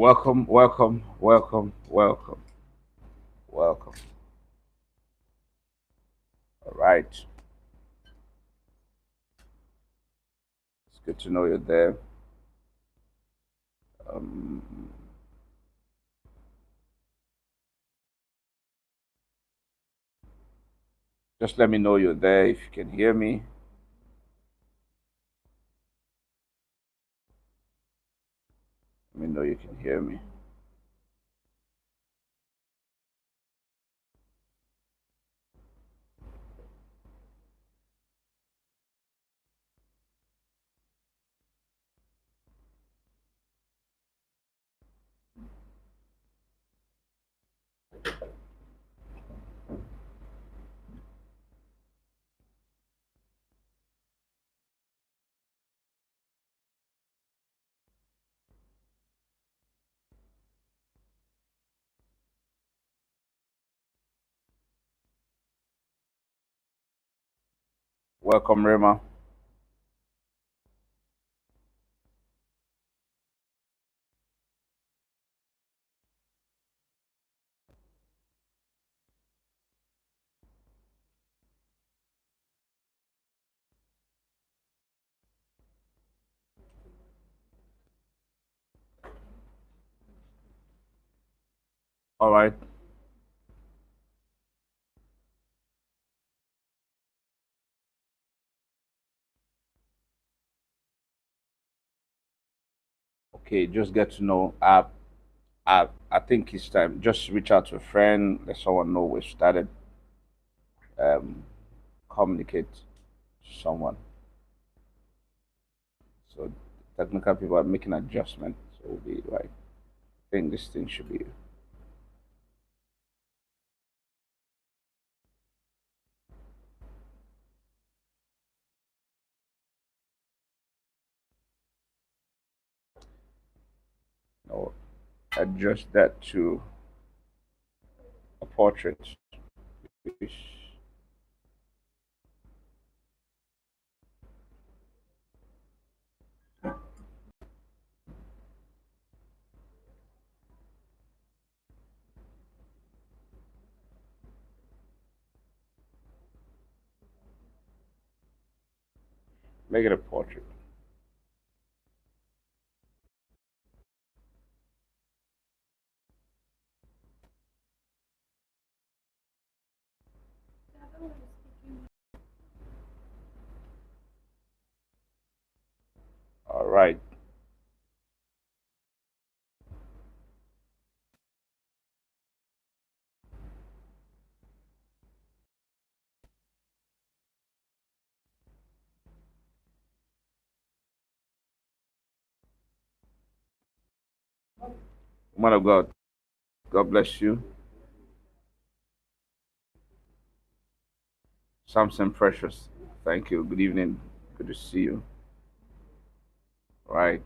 Welcome, welcome, welcome, welcome, welcome. All right. It's good to know you're there. Um, just let me know you're there if you can hear me. Let me know you can hear me. Welcome, Rima. All right. Okay, just get to know. I think it's time. Just reach out to a friend. Let someone know we've started. Um, Communicate to someone. So technical people are making adjustments. So we'll be like, I think this thing should be. Know, adjust that to a portrait. Make it a portrait. All right. Man of God, God bless you. Samson Precious, thank you. Good evening. Good to see you. All right.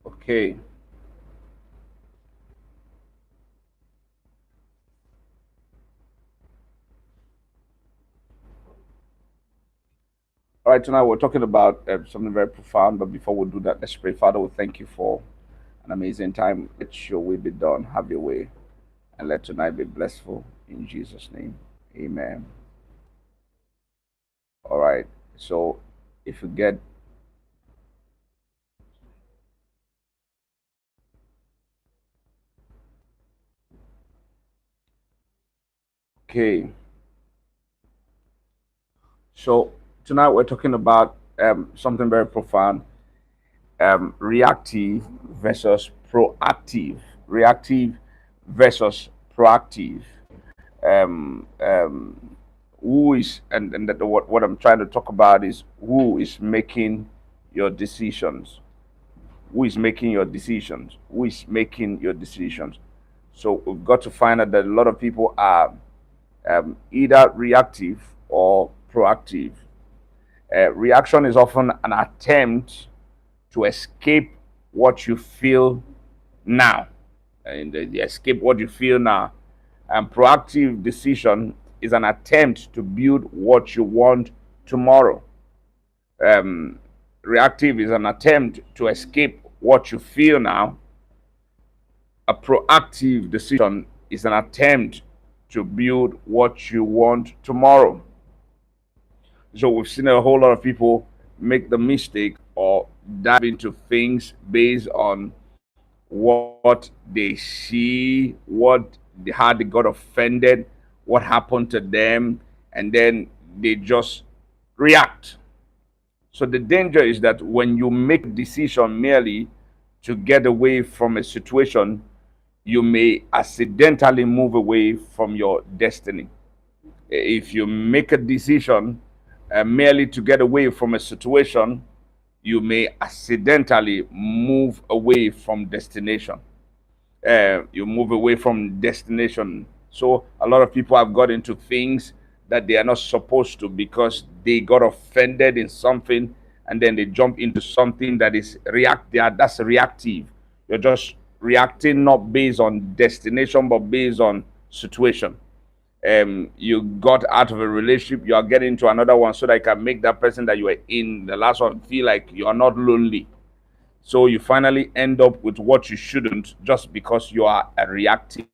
Okay. All right. Tonight we're talking about something very profound. But before we do that, let's pray. Father, we thank you for an amazing time. Let your will be done. Have your way. And let tonight be blessful. In Jesus' name. Amen. All right. So if you get, okay. So tonight we're talking about something very profound, reactive versus proactive. Reactive versus proactive. Um, um, who is and that what I'm trying to talk about is who is making your decisions. Who is making your decisions? Who is making your decisions? So we've got to find out that a lot of people are either reactive or proactive. Reaction is often an attempt to escape what you feel now, and the escape what you feel now. And proactive decision is an attempt to build what you want tomorrow. Um, Reactive is an attempt to escape what you feel now. A proactive decision is an attempt to build what you want tomorrow. So we've seen a whole lot of people make the mistake or dive into things based on what they see, how they got offended, what happened to them, and then they just react. So the danger is that when you make a decision merely to get away from a situation, you may accidentally move away from your destiny. If you make a decision merely to get away from a situation, you may accidentally move away from destination. You move away from destination. So a lot of people have got into things that they are not supposed to because they got offended in something, and then they jump into something that is that's reactive. You're just reacting not based on destination but based on situation. You got out of a relationship, you are getting into another one so that you can make that person that you were in the last one feel like you are not lonely. So you finally end up with what you shouldn't just because you are a reactive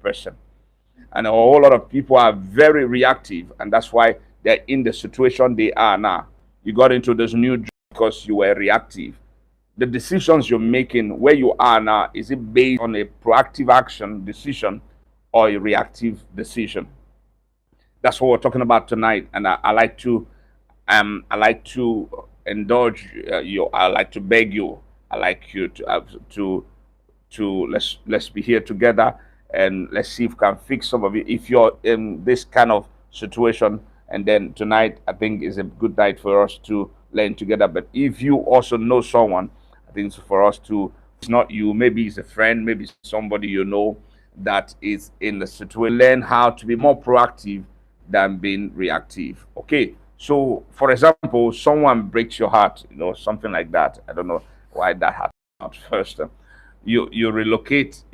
person. And a whole lot of people are very reactive, and that's why they're in the situation they are now. You got into this new job because you were reactive. The decisions you're making where you are now, is it based on a proactive action decision or a reactive decision? That's what we're talking about tonight, and I like to indulge you. I like to beg you. I like you to let's be here together, and let's see if we can fix some of it. If you're in this kind of situation, and then tonight I think is a good night for us to learn together. But if you also know someone, I think it's for us to. It's not you. Maybe it's a friend. Maybe somebody you know that is in the situation. Learn how to be more proactive than being reactive. Okay. So, for example, someone breaks your heart, something like that. I don't know why that happened at first. You relocate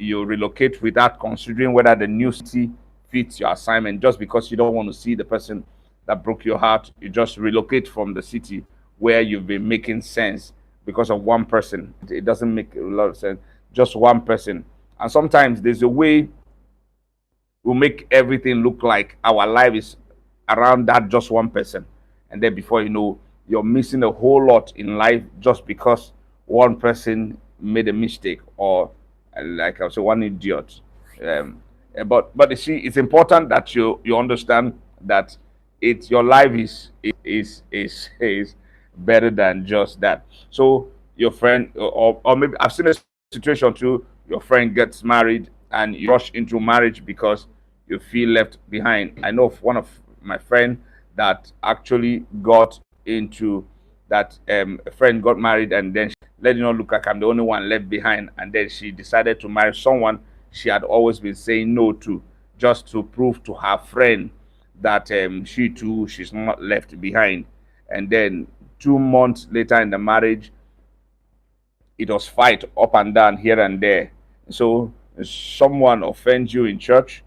without considering whether the new city fits your assignment. Just because you don't want to see the person that broke your heart, you just relocate from the city where you've been making sense because of one person. It doesn't make a lot of sense. Just one person. And sometimes there's a way we'll make everything look like our life is around that just one person. And then before you know, you're missing a whole lot in life just because one person made a mistake, or like I say, one idiot. But you see, it's important that you understand that your life is better than just that. So your friend, or maybe I've seen a situation too. Your friend gets married and you rush into marriage because you feel left behind. I know of one of my friend that actually got into that. A friend got married, and then let it not look like I'm the only one left behind, and then she decided to marry someone she had always been saying no to, just to prove to her friend that she's not left behind. And then 2 months later in the marriage, it was fight up and down here and there. So someone offends you in church,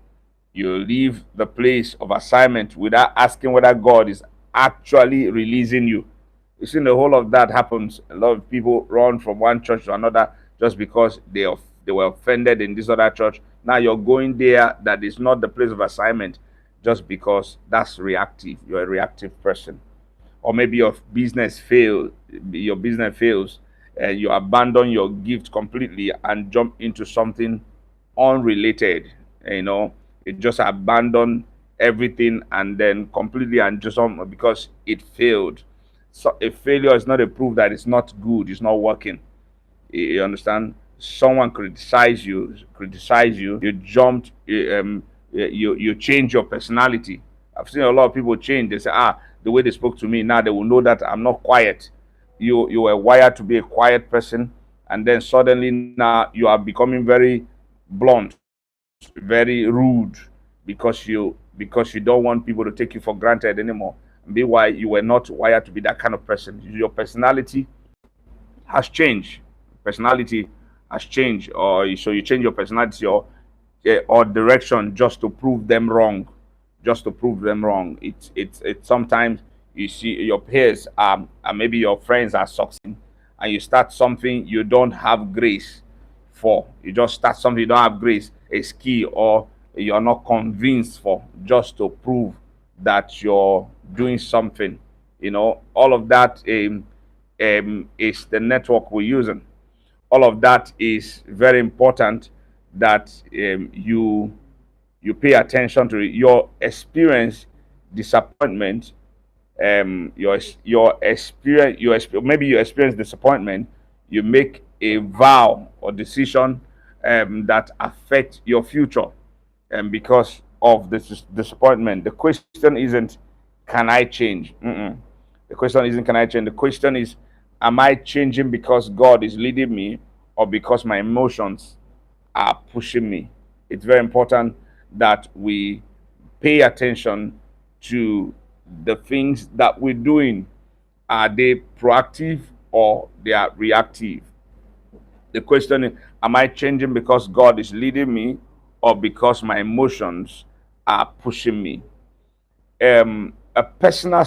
you leave the place of assignment without asking whether God is actually releasing you. You see, the whole of that happens. A lot of people run from one church to another just because they were offended in this other church. Now you're going there that is not the place of assignment, just because that's reactive. You're a reactive person. Or maybe your business fails, and you abandon your gift completely and jump into something unrelated. You just abandon everything and then completely, and just because it failed. So a failure is not a proof that it's not good, it's not working. You understand? Someone criticize you, you jumped, you change your personality. I've seen a lot of people change. They say, the way they spoke to me, now they will know that I'm not quiet. You were wired to be a quiet person, and then suddenly now you are becoming very blunt, very rude, because you don't want people to take you for granted anymore. Meanwhile, you were not wired to be that kind of person. Your personality has changed. Personality has changed, or so you change your personality or direction just to prove them wrong, just to prove them wrong. It's sometimes you see your peers and maybe your friends are succeeding, and you start something you don't have grace for. You just start something you don't have grace, a skill, or you're not convinced for, just to prove that you're doing something. All of that is the network we're using. All of that is very important that you pay attention to it. Your experience disappointment, your experience maybe you experience disappointment, you make a vow or decision that affect your future, and because of this disappointment, the question isn't can I change. The question isn't can I change. The question is, am I changing because God is leading me, or because my emotions are pushing me? It's very important that we pay attention to the things that we're doing. Are they proactive or they are reactive? The question is, am I changing because God is leading me, or because my emotions are pushing me? A personal,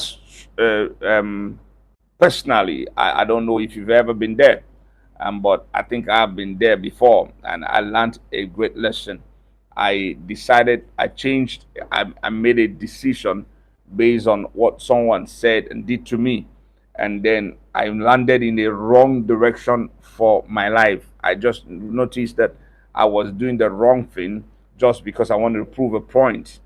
personally, I don't know if you've ever been there, but I think I've been there before, and I learned a great lesson. I changed, I made a decision based on what someone said and did to me, and then I landed in the wrong direction for my life. I just noticed that I was doing the wrong thing just because I wanted to prove a point.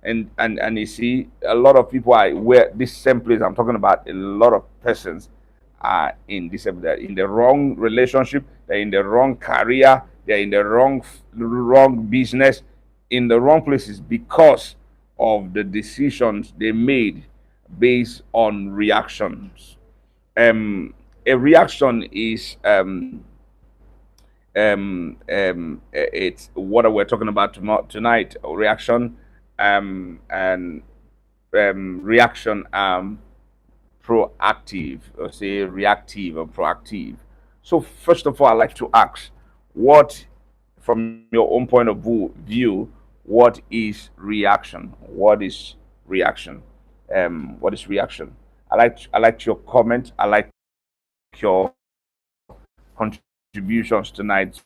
And you see, a lot of people are where this same place I'm talking about. A lot of persons are in this, they're in the wrong relationship, they're in the wrong career, they're in the wrong business, in the wrong places because of the decisions they made based on reactions. A reaction is it's what we're talking about tonight. Reaction, and reaction, proactive, or say reactive or proactive. So first of all, I like to ask, what, from your own point of view, what is reaction? What is reaction? What is reaction? I like your comment. I like your contributions tonight.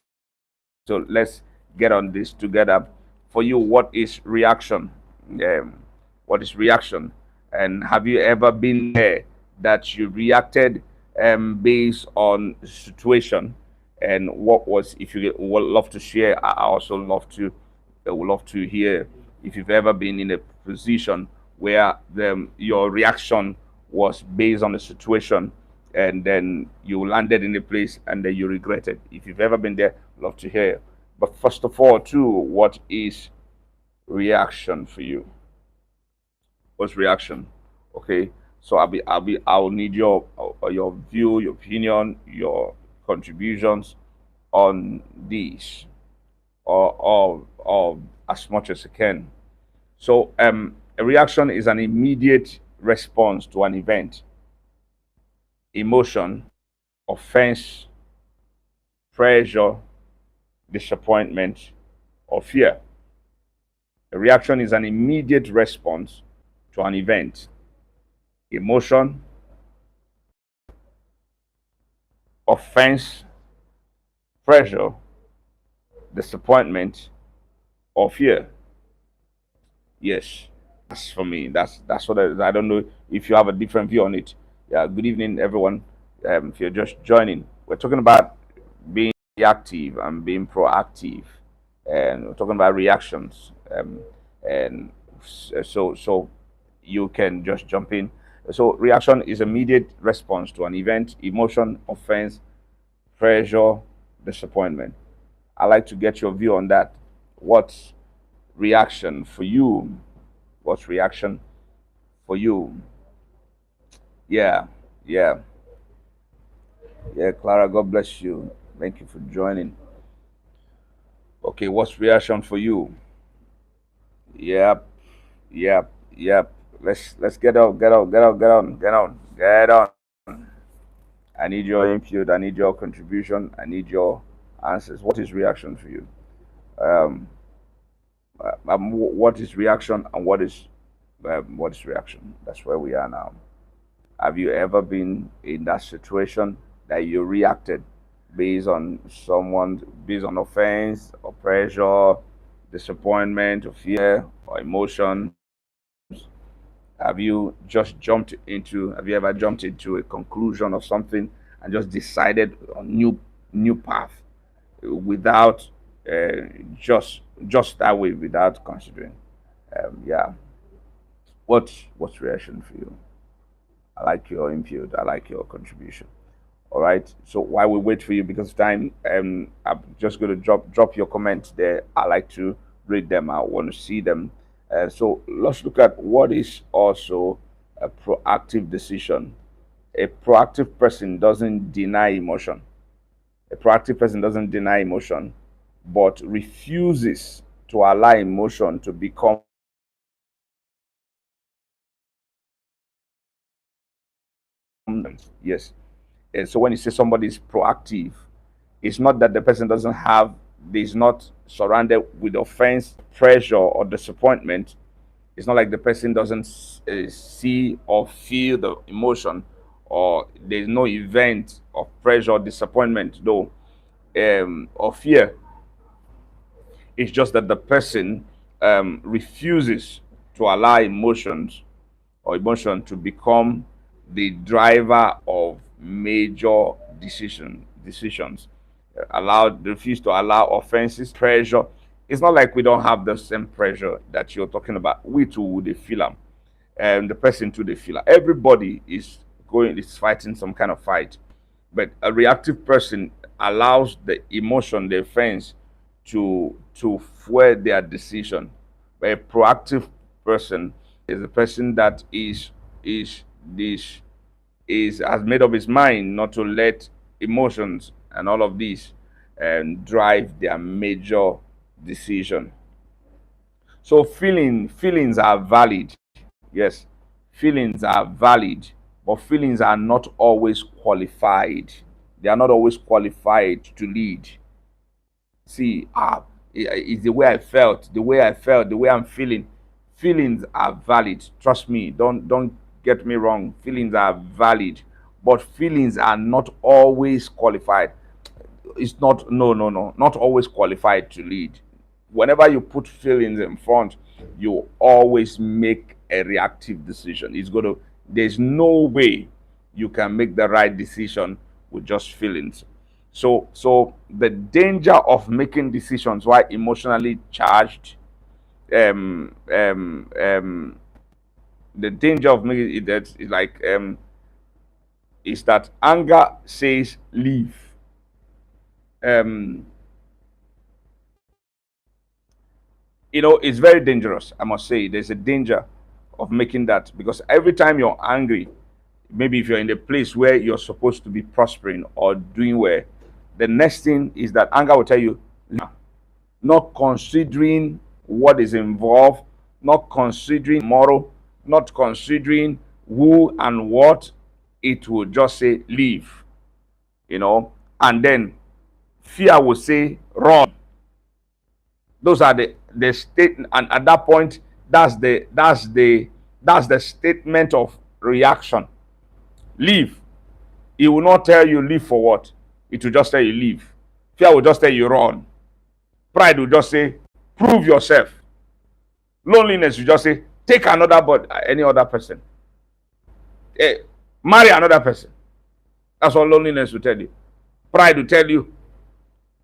So let's get on this together. For you, what is reaction? What is reaction? And have you ever been there that you reacted based on situation? And what was, if you would love to share, I also would love to hear if you've ever been in a position where your reaction was based on the situation, and then you landed in a place and then you regretted. If you've ever been there, love to hear. But first of all, too, what is reaction for you? What's reaction? Okay, so I'll need your view, your opinion, your contributions on these, or as much as you can. So, a reaction is an immediate response to an event, emotion, offense, pressure, disappointment, or fear. A reaction is an immediate response to an event, emotion, offense, pressure, disappointment, or fear. Yes, that's for me. That's what I don't know if you have a different view on it. Yeah. Good evening, everyone. If you're just joining, we're talking about being reactive and being proactive, and we're talking about reactions. And so you can just jump in. So reaction is immediate response to an event, emotion, offense, pressure, disappointment. I like to get your view on that. What's reaction for you? What's reaction for you? Yeah, yeah, yeah. Clara, God bless you. Thank you for joining. Okay, what's reaction for you? Yep, yep, yep. Let's get out, get out, get out, get on, get on, get on. I need your input. I need your contribution. I need your answers. What is reaction for you? Um, what is reaction and what is reaction? That's where we are now. Have you ever been in that situation that you reacted based on offense or pressure, disappointment or fear or emotion? Have you ever jumped into a conclusion of something and just decided on new path without uh, just that way without considering? Yeah. What's reaction for you? I like your input. I like your contribution. All right. So while we wait for you, because of time, I'm just going to drop your comments there. I like to read them. I want to see them. So let's look at what is also a proactive decision. A proactive person doesn't deny emotion. A proactive person doesn't deny emotion, but refuses to allow emotion to become. Yes. And so when you say somebody is proactive, it's not that the person doesn't have, is not surrounded with offense, pressure, or disappointment. It's not like the person doesn't see or feel the emotion, or there's no event of pressure or disappointment, though, or fear. It's just that the person refuses to allow emotion to become the driver of major decisions. Refuse to allow offenses, pressure. It's not like we don't have the same pressure that you're talking about. We too would feel them, and the person too they feel. Everybody is fighting some kind of fight, but a reactive person allows the emotion, the offense, to fuel their decision. But a proactive person is a person that is this is has made up his mind not to let emotions and all of these drive their major decision. So feelings are valid. Yes, feelings are valid, but feelings are not always qualified. They are not always qualified to lead. See, it's the way I'm feeling. Feelings are valid. Trust me. Don't get me wrong. Feelings are valid, but feelings are not always qualified. It's not, no, not always qualified to lead. Whenever you put feelings in front, you always make a reactive decision. There's no way you can make the right decision with just feelings. So the danger of making decisions while emotionally charged, um um um the danger of making it that is like is that anger says leave. um it's very dangerous. I must say there's a danger of making that, because every time you're angry, maybe if you're in a place where you're supposed to be prospering or doing well, the next thing is that anger will tell you, not considering what is involved, not considering tomorrow, not considering who and what. It will just say leave, and then fear will say run. Those are the state, and at that point, that's the statement of reaction. Leave. It will not tell you leave for what. It will just tell you leave. Fear will just tell you run. Pride will just say prove yourself. Loneliness will just say take another, but any other person. Marry another person. That's what loneliness will tell you. Pride will tell you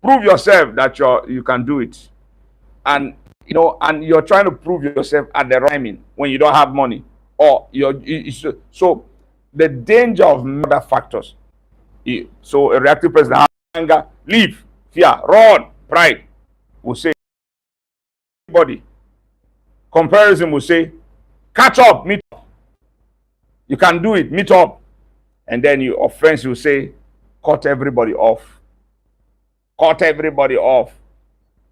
prove yourself that you can do it. And and you're trying to prove yourself at the rhyming when you don't have money, or so the danger of other factors. So a reactive person has anger, leave, fear, run, pride will say body, comparison will say catch up, meet up, you can do it, meet up, and then you offense will say cut everybody off, cut everybody off.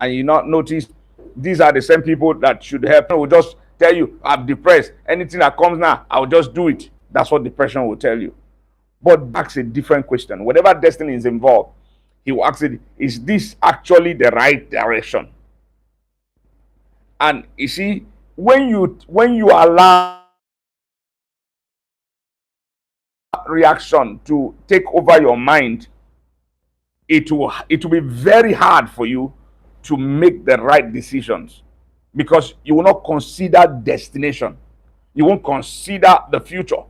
And you not notice these are the same people that should help. Will just tell you, I'm depressed. Anything that comes now, I'll just do it. That's what depression will tell you. But asks a different question. Whatever destiny is involved, he will ask it, is this actually the right direction? And you see, when you allow reaction to take over your mind, it will be very hard for you to make the right decisions, because you will not consider destination. You won't consider the future.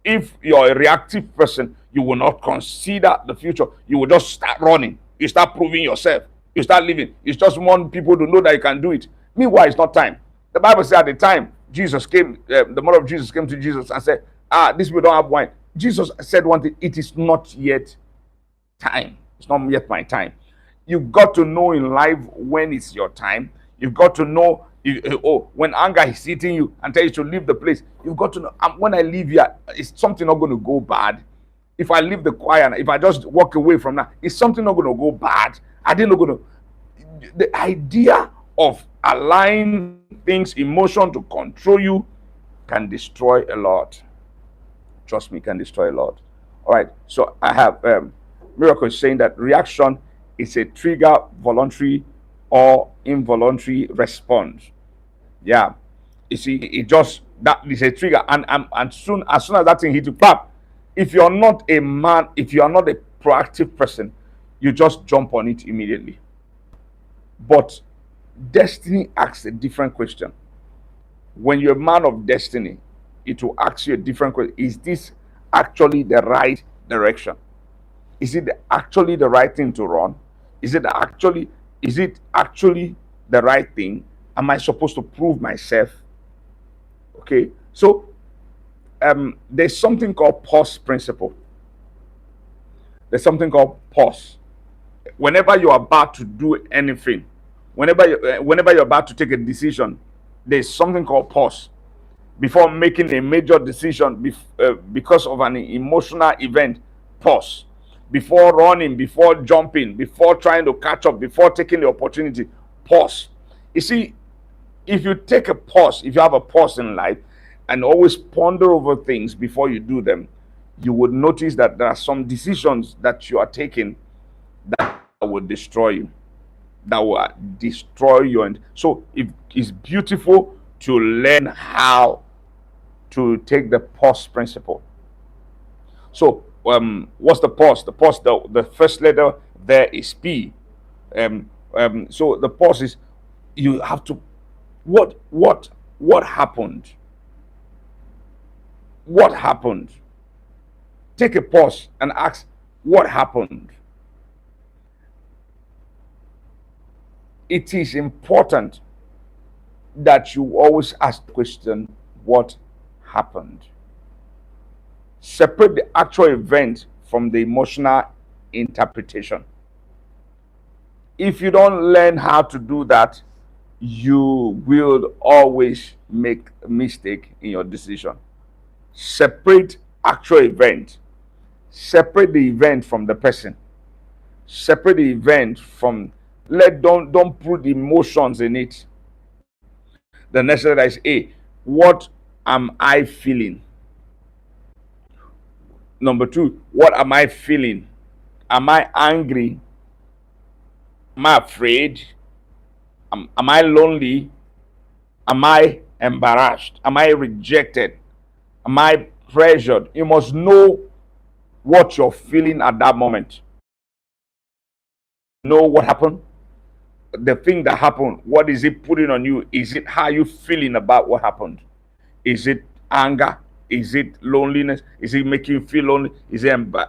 If you're a reactive person, you will not consider the future. You will just start running. You start proving yourself. You start living. You just want people to know that you can do it. Meanwhile, it's not time. The Bible said at the time Jesus came, the mother of Jesus came to Jesus and said, these people don't have wine. Jesus said one thing, it is not yet time. It's not yet my time. You've got to know in life when it's your time. You've got to know, when anger is hitting you and tell you to leave the place. You've got to know, when I leave here, is something not going to go bad? If I leave the choir, if I just walk away from that, is something not going to go bad? Are they not going to? The idea of allowing things, emotion to control you can destroy a lot. Trust me, can destroy a lot. All right, so I have Miracle is saying that reaction is a trigger, voluntary or involuntary response. Yeah, you see, it just, that is a trigger, and as soon as that thing hits you, pap. If you're not a man, if you are not a proactive person, you just jump on it immediately. But destiny asks a different question. When you're a man of destiny, it will ask you a different question. Is this actually the right direction? Is it actually the right thing to run? Is it actually the right thing? Am I supposed to prove myself? Okay, so there's something called pause principle. There's something called pause. Whenever you're about to do anything, whenever you're about to take a decision, there's something called pause. Before making a major decision, because of an emotional event, pause. Before running, before jumping, before trying to catch up, before taking the opportunity, pause. You see, if you take a pause, if you have a pause in life and always ponder over things before you do them, you would notice that there are some decisions that you are taking that will destroy you. That will destroy you. And so it's beautiful to learn how to take the pause principle. So what's the pause? The pause, the first letter there is P. So the pause is, you have to, what happened? What happened? Take a pause and ask, what happened? It is important that you always ask the question, what happened? Separate the actual event from the emotional interpretation. If you don't learn how to do that, you will always make a mistake in your decision. Separate actual event. Separate the event from the person. Separate the event from, don't put emotions in it. The next letter is A. What am I feeling? Number 2, what am I feeling? Am I angry? Am I afraid? Am I lonely? Am I embarrassed? Am I rejected? Am I pressured? You must know what you're feeling at that moment. Know what happened? The thing that happened, what is it putting on you? Is it how you feeling about what happened? Is it anger? Is it loneliness? Is it making you feel lonely?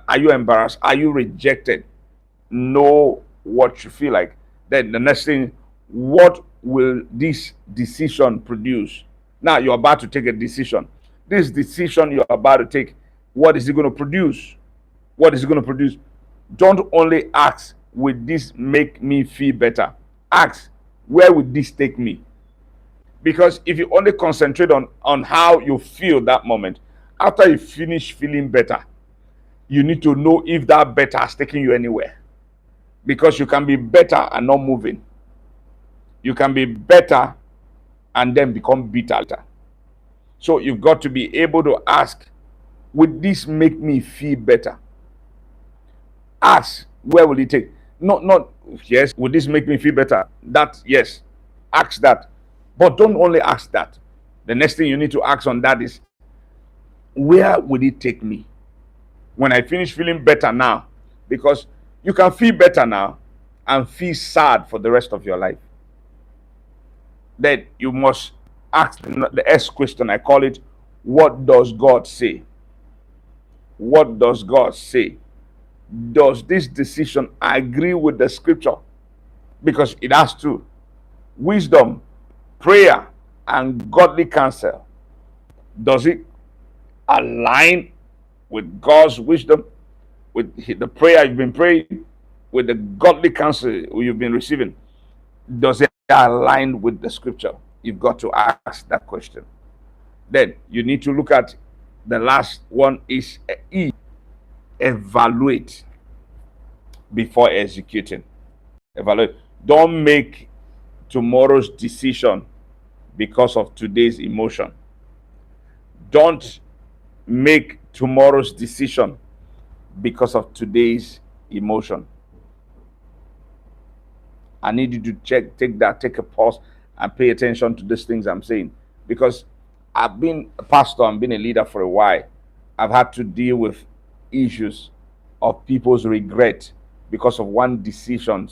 Are you embarrassed? Are you rejected? Know what you feel like. Then the next thing, what will this decision produce? Now you're about to take a decision. This decision you're about to take, what is it going to produce? What is it going to produce? Don't only ask, will this make me feel better? Ask, where would this take me? Because if you only concentrate on how you feel that moment, after you finish feeling better, you need to know if that better has taken you anywhere. Because you can be better and not moving. You can be better and then become bitter. So you've got to be able to ask, would this make me feel better? Ask, where will it take? Not yes, would this make me feel better? That, yes, ask that. But don't only ask that. The next thing you need to ask on that is, where would it take me when I finish feeling better now? Because you can feel better now and feel sad for the rest of your life. Then you must ask the S question. I call it, what does God say? What does God say? Does this decision agree with the scripture? Because it has to. Wisdom, prayer, and godly counsel. Does it align with God's wisdom, with the prayer you've been praying, with the godly counsel you've been receiving? Does it align with the scripture? You've got to ask that question. Then you need to look at the last one is E. Evaluate before executing. Evaluate. Don't make tomorrow's decision because of today's emotion. Don't make tomorrow's decision because of today's emotion. I need you to take a pause and pay attention to these things I'm saying. Because I've been a pastor and been a leader for a while. I've had to deal with issues of people's regret because of one decision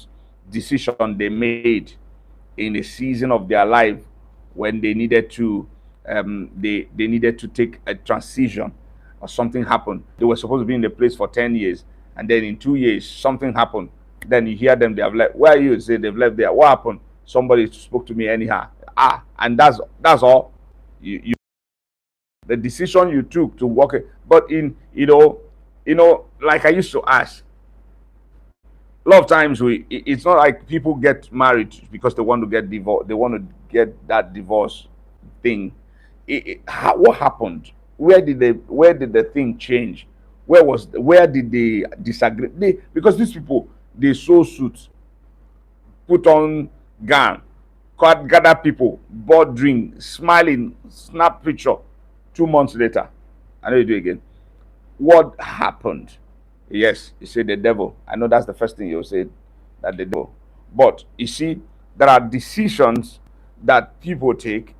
they made in a season of their life when they needed to they needed to take a transition, or something happened. They were supposed to be in the place for 10 years, and then in 2 years something happened. Then you hear them, they have left. Where are you? Say they've left there. What happened? Somebody spoke to me anyhow. And that's all. You the decision you took to walk it. But in like I used to ask, a lot of times it's not like people get married because they want to get divorced. They want to get that divorce thing. What happened? Where did the thing change? Where did they disagree? Because these people, they sew suits, put on gown, gather people, bought drink, smiling, snap picture. 2 months later, I know you do it again. What happened? Yes, you say the devil. I know that's the first thing you'll say, that the devil. But you see, there are decisions that people take.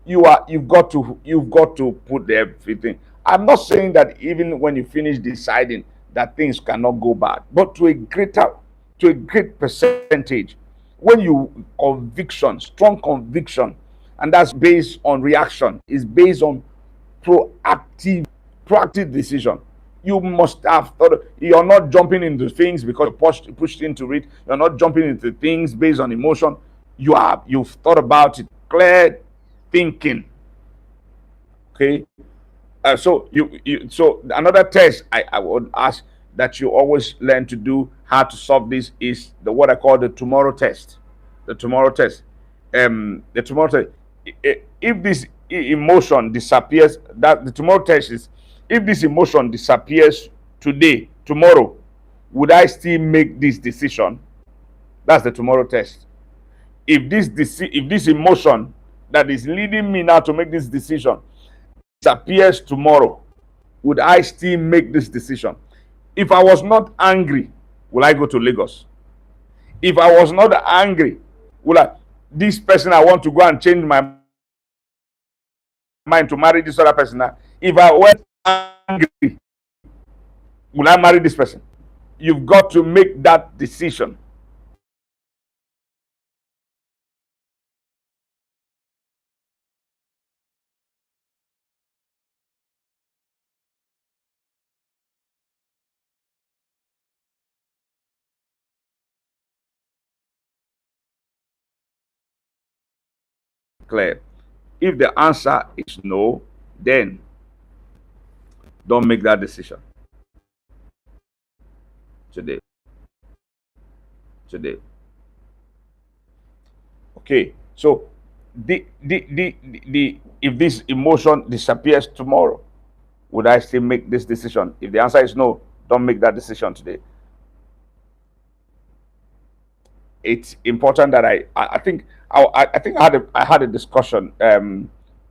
You've got to put everything. I'm not saying that even when you finish deciding that things cannot go bad, but to a great percentage, when you strong conviction, and that's based on reaction, is based on proactive decision. You must have thought. You're not jumping into things because you're pushed into it. You're not jumping into things based on emotion. You've thought about it. Clear thinking. Okay. So so another test I would ask that you always learn to do how to solve this is what I call the tomorrow test. The tomorrow test. The tomorrow test. If this emotion disappears, that the tomorrow test is, if this emotion disappears today, tomorrow, would I still make this decision? That's the tomorrow test. If this emotion that is leading me now to make this decision disappears tomorrow, would I still make this decision? If I was not angry, will I go to Lagos? If I was not angry, this person I want to go and change my mind to marry this other person now. If I were angry, will I marry this person? You've got to make that decision. Clear. If the answer is no, then don't make that decision today. Okay. So if this emotion disappears tomorrow, would I still make this decision? If the answer is no, don't make that decision today. it's important that I think I think I had a discussion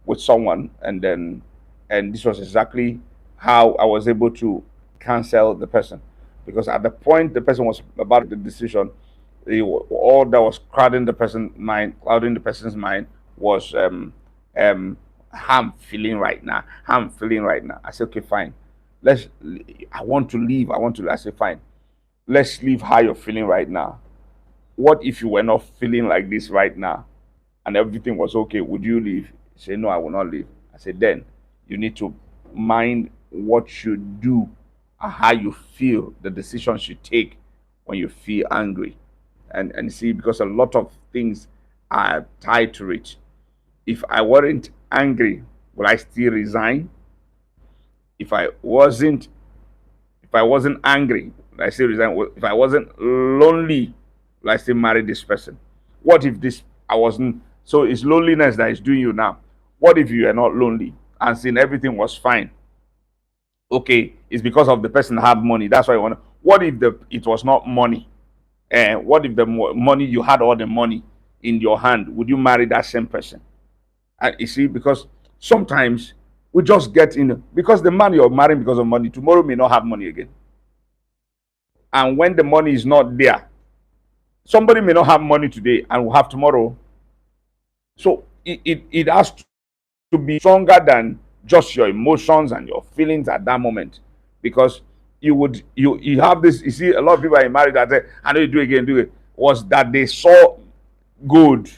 with someone, and then and this was exactly how I was able to cancel the person, because at the point the person was about the decision, all that was clouding the person's mind was um how I'm feeling right now, how I'm feeling right now. I said, okay, fine, let's I want to leave, I said, fine, let's leave how you're feeling right now. What if you were not feeling like this right now and everything was okay? Would you leave? He said, no, I will not leave. I said, then you need to mind what you do and how you feel, the decisions you take when you feel angry. And see, because a lot of things are tied to it. If I weren't angry, would I still resign? If I wasn't if I wasn't angry, I still resign. If I wasn't lonely, I still marry this person. What if this I wasn't? So it's loneliness that is doing you now. What if you are not lonely and seeing everything was fine? Okay, it's because of the person had money. That's why you want. What if it was not money? And what if the money you had all the money in your hand? Would you marry that same person? You see, because sometimes we just get in because the man you're marrying because of money tomorrow may not have money again, and when the money is not there, somebody may not have money today and will have tomorrow. So it has to be stronger than just your emotions and your feelings at that moment, because you have this. You see, a lot of people are married that say, I know you do it again, do it. Was that they saw good,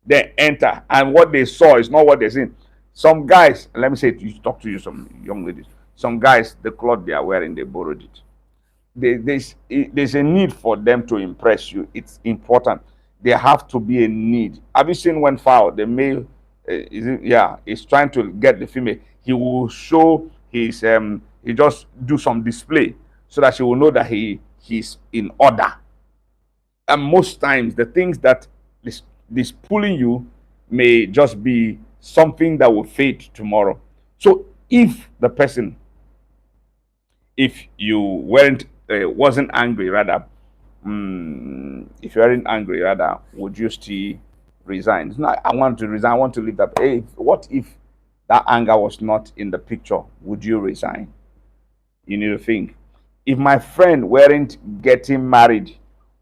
they enter, and what they saw is not what they're seeing. Some guys, let me say to you, talk to you, some young ladies, some guys, the cloth they are wearing, they borrowed it. There's a need for them to impress you. It's important. There have to be a need. Have you seen when foul the male is trying to get the female? He will show his he just do some display so that she will know that he's in order. And most times the things that this pulling you may just be something that will fade tomorrow. So if you wasn't angry, rather, if you weren't angry, rather, would you still resign? It's not, I want to resign, I want to leave that. Hey, what if that anger was not in the picture? Would you resign? You need to think. If my friend weren't getting married,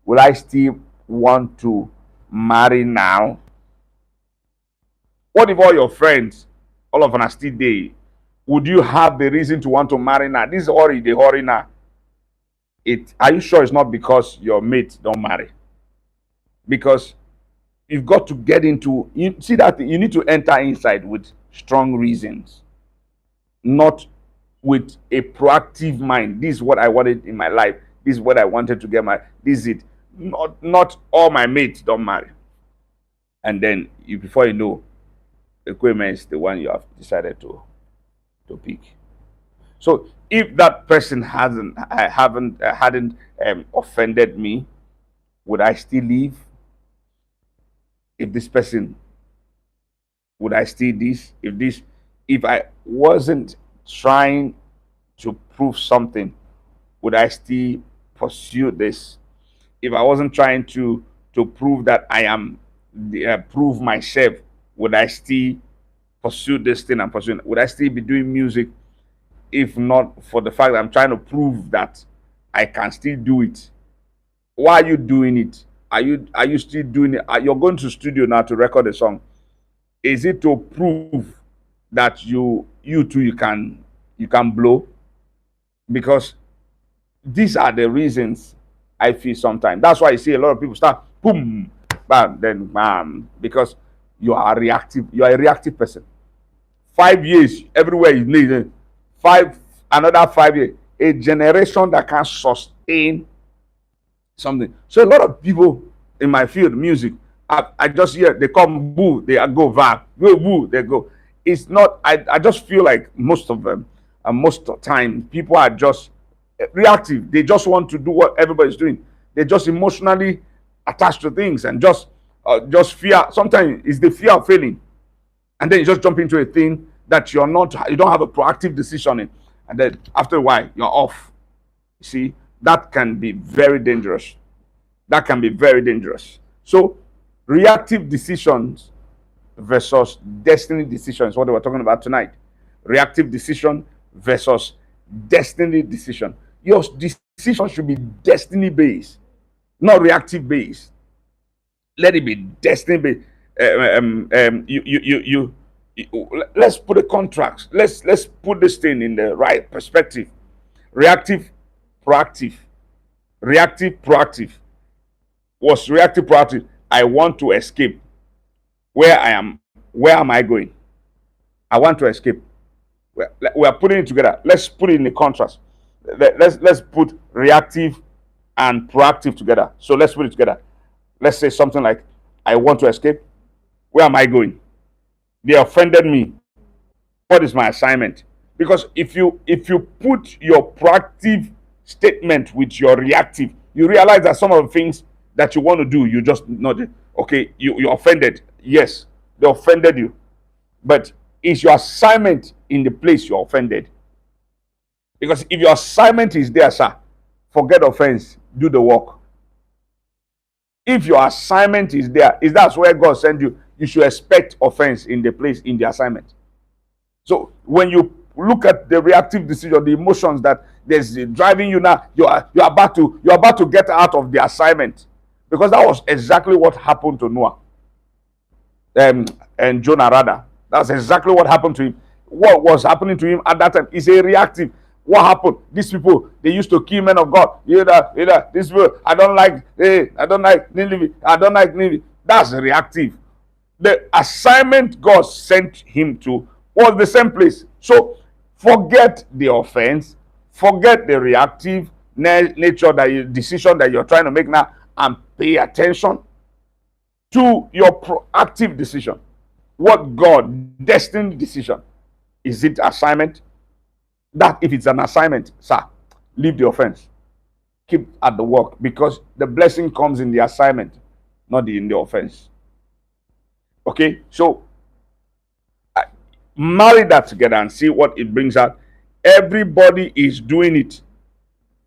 would I still want to marry now? What if all your friends, all of them are still there? Would you have the reason to want to marry now? This is already the hurry now. Are you sure it's not because your mate don't marry? Because you've got to get into, you see that you need to enter inside with strong reasons, not with a proactive mind. This is what I wanted in my life. This is what I wanted to get this is it. Not all my mates don't marry. And then before you know, equipment is the one you have decided to pick. So if that person hadn't offended me, would I still leave? If this person, would I still this? If I wasn't trying to prove something, would I still pursue this? If I wasn't trying to prove that I am prove myself, would I still pursue this thing I'm pursuing? Would I still be doing music if not for the fact that I'm trying to prove that I can still do it? Why are you doing it? Are you still doing it? You're going to studio now to record a song. Is it to prove that you too you can blow? Because these are the reasons I feel sometimes. That's why you see a lot of people start boom, bam, then bam, because you are reactive. You are a reactive person. 5 years everywhere you need it. Another 5 years. A generation that can sustain something. So a lot of people in my field, music, I just hear they come boo, they go vibe, go boo, they go. It's not. I just feel like most of them, most of the time, people are just reactive. They just want to do what everybody's doing. They're just emotionally attached to things and just fear. Sometimes it's the fear of failing, and then you just jump into a thing that you don't have a proactive decision in, and then after a while you're off. You see, that can be very dangerous. That can be very dangerous. So, reactive decisions versus destiny decisions, what we're talking about tonight. Reactive decision versus destiny decision. Your decision should be destiny based, not reactive based. Let it be destiny based. Let's put a contract. Let's put this thing in the right perspective. Reactive, proactive. Reactive, proactive. Was reactive, proactive? I want to escape. Where I am, where am I going? I want to escape. We are putting it together. Let's put it in the contrast. Let's put reactive and proactive together. So let's put it together. Let's say something like, I want to escape. Where am I going? They offended me. What is my assignment? Because if you put your proactive statement with your reactive, you realize that some of the things that you want to do, you just not okay. You're offended. Yes, they offended you, but is your assignment in the place you're offended? Because if your assignment is there, sir, forget offense, do the work. If your assignment is there, is that's where God sent you, you should expect offense in the place, in the assignment. So when you look at the reactive decision, the emotions that there's driving you now, you're about to get out of the assignment, because that was exactly what happened to Noah, and Jonah rather. That's exactly what happened to him. What was happening to him at that time is a reactive. What happened? These people, they used to kill men of God. These people, I don't like Nineveh. I don't like Nineveh. That's reactive. The assignment God sent him to was the same place. So forget the offense, forget the reactive nature decision that you're trying to make now, and pay attention to your proactive decision. What God destined decision? Is it assignment? That if it's an assignment, sir, leave the offense. Keep at the work, because the blessing comes in the assignment, not in the offense. Okay, so marry that together and see what it brings out. Everybody is doing it.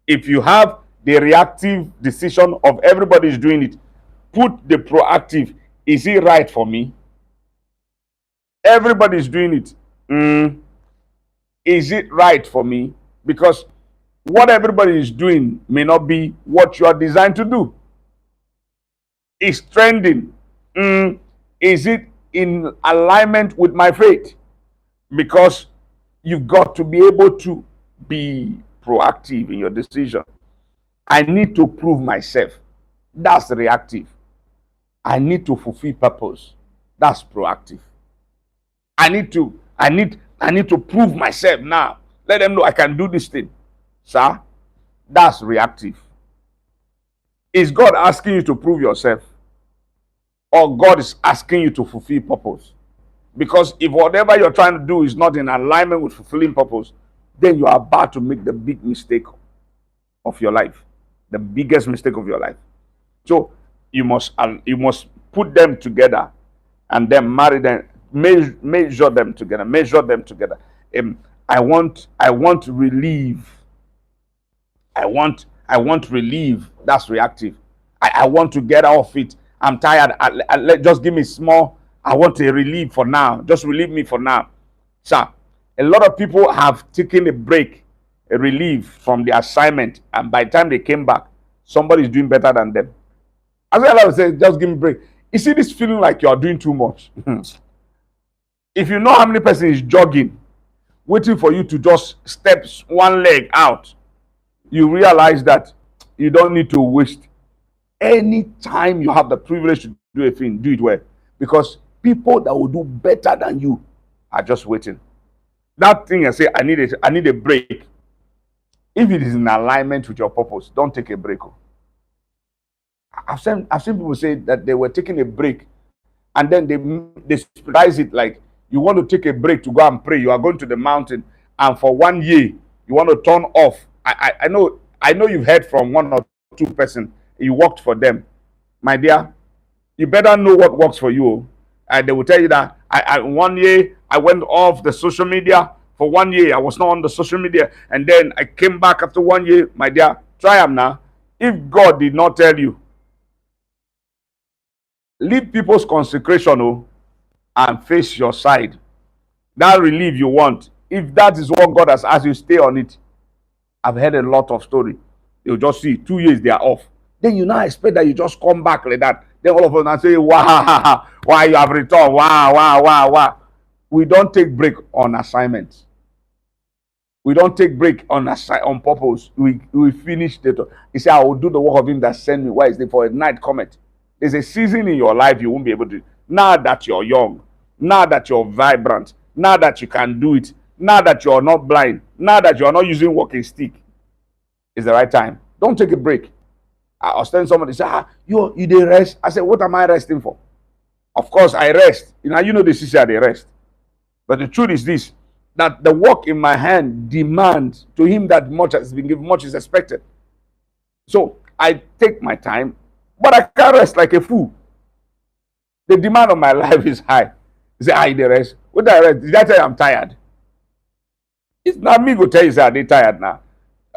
If you have the reactive decision of everybody is doing it, put the proactive. Is it right for me? Everybody is doing it. Is it right for me? Because what everybody is doing may not be what you are designed to do. It's trending. Is it in alignment with my faith? Because you've got to be able to be proactive in your decision. I need to prove myself. That's reactive. I need to fulfill purpose. That's proactive. I need to prove myself now. Let them know I can do this thing. Sir, that's reactive. Is God asking you to prove yourself? Or God is asking you to fulfill purpose? Because if whatever you're trying to do is not in alignment with fulfilling purpose, then you are about to make the big mistake of your life. The biggest mistake of your life. So you must put them together and then marry them. Measure them together. Measure them together. I want relief. I want relief. That's reactive. I want to get off it. I'm tired. Just give me small. I want a relief for now. Just relieve me for now. Sir, a lot of people have taken a break, a relief from the assignment, and by the time they came back, somebody is doing better than them. As I say, just give me a break. You see this feeling like you are doing too much. If you know how many persons is jogging, waiting for you to just step one leg out, you realize that you don't need to waste any time you have the privilege to do a thing, do it well. Because people that will do better than you are just waiting. That thing I say, I need a break. If it is in alignment with your purpose, don't take a break. I've seen people say that they were taking a break, and then they surprise it like, you want to take a break to go and pray. You are going to the mountain, and for 1 year you want to turn off. I know you've heard from one or two persons. You worked for them, my dear. You better know what works for you. And they will tell you that 1 year I went off the social media. For 1 year I was not on the social media, and then I came back after 1 year. My dear, try them now. If God did not tell you Leave people's consecration, and face your side. That relief you want, if that is what God has asked you, stay on it. I've heard a lot of story. You'll just see 2 years they are off. Then you now expect that you just come back like that. Then all of a sudden say, wow, why you have returned? Wow, wow, wow, wow. We don't take break on assignments. We don't take break on purpose. We finish the. He said, I will do the work of him that sent me. Why is it for a night comment? There's a season in your life you won't be able to. Now that you're young, now that you're vibrant, now that you can do it, now that you're not blind, now that you're not using walking stick, is the right time. Don't take a break. I was telling somebody, say, you did rest. I said, what am I resting for? Of course, I rest. You know the sister they rest. But the truth is this, that the work in my hand demands to him that much has been given, much is expected. So I take my time, but I can't rest like a fool. The demand of my life is high. You say, I did rest. What did I rest? Did I tell you I'm tired? It's not me go tell you say I'm tired now.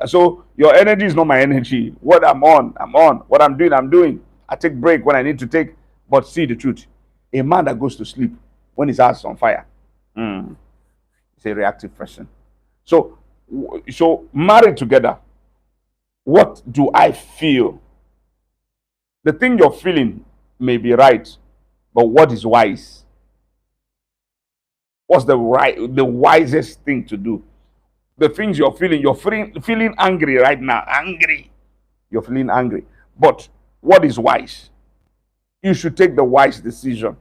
So your energy is not my energy. What I'm on, I'm on. What I'm doing, I'm doing. I take break when I need to take. But see the truth. A man that goes to sleep when his house is on fire, is a reactive person. So married together, what do I feel? The thing you're feeling may be right, but what is wise? What's the wisest thing to do? The things you're feeling angry right now. Angry. You're feeling angry. But what is wise? You should take the wise decision,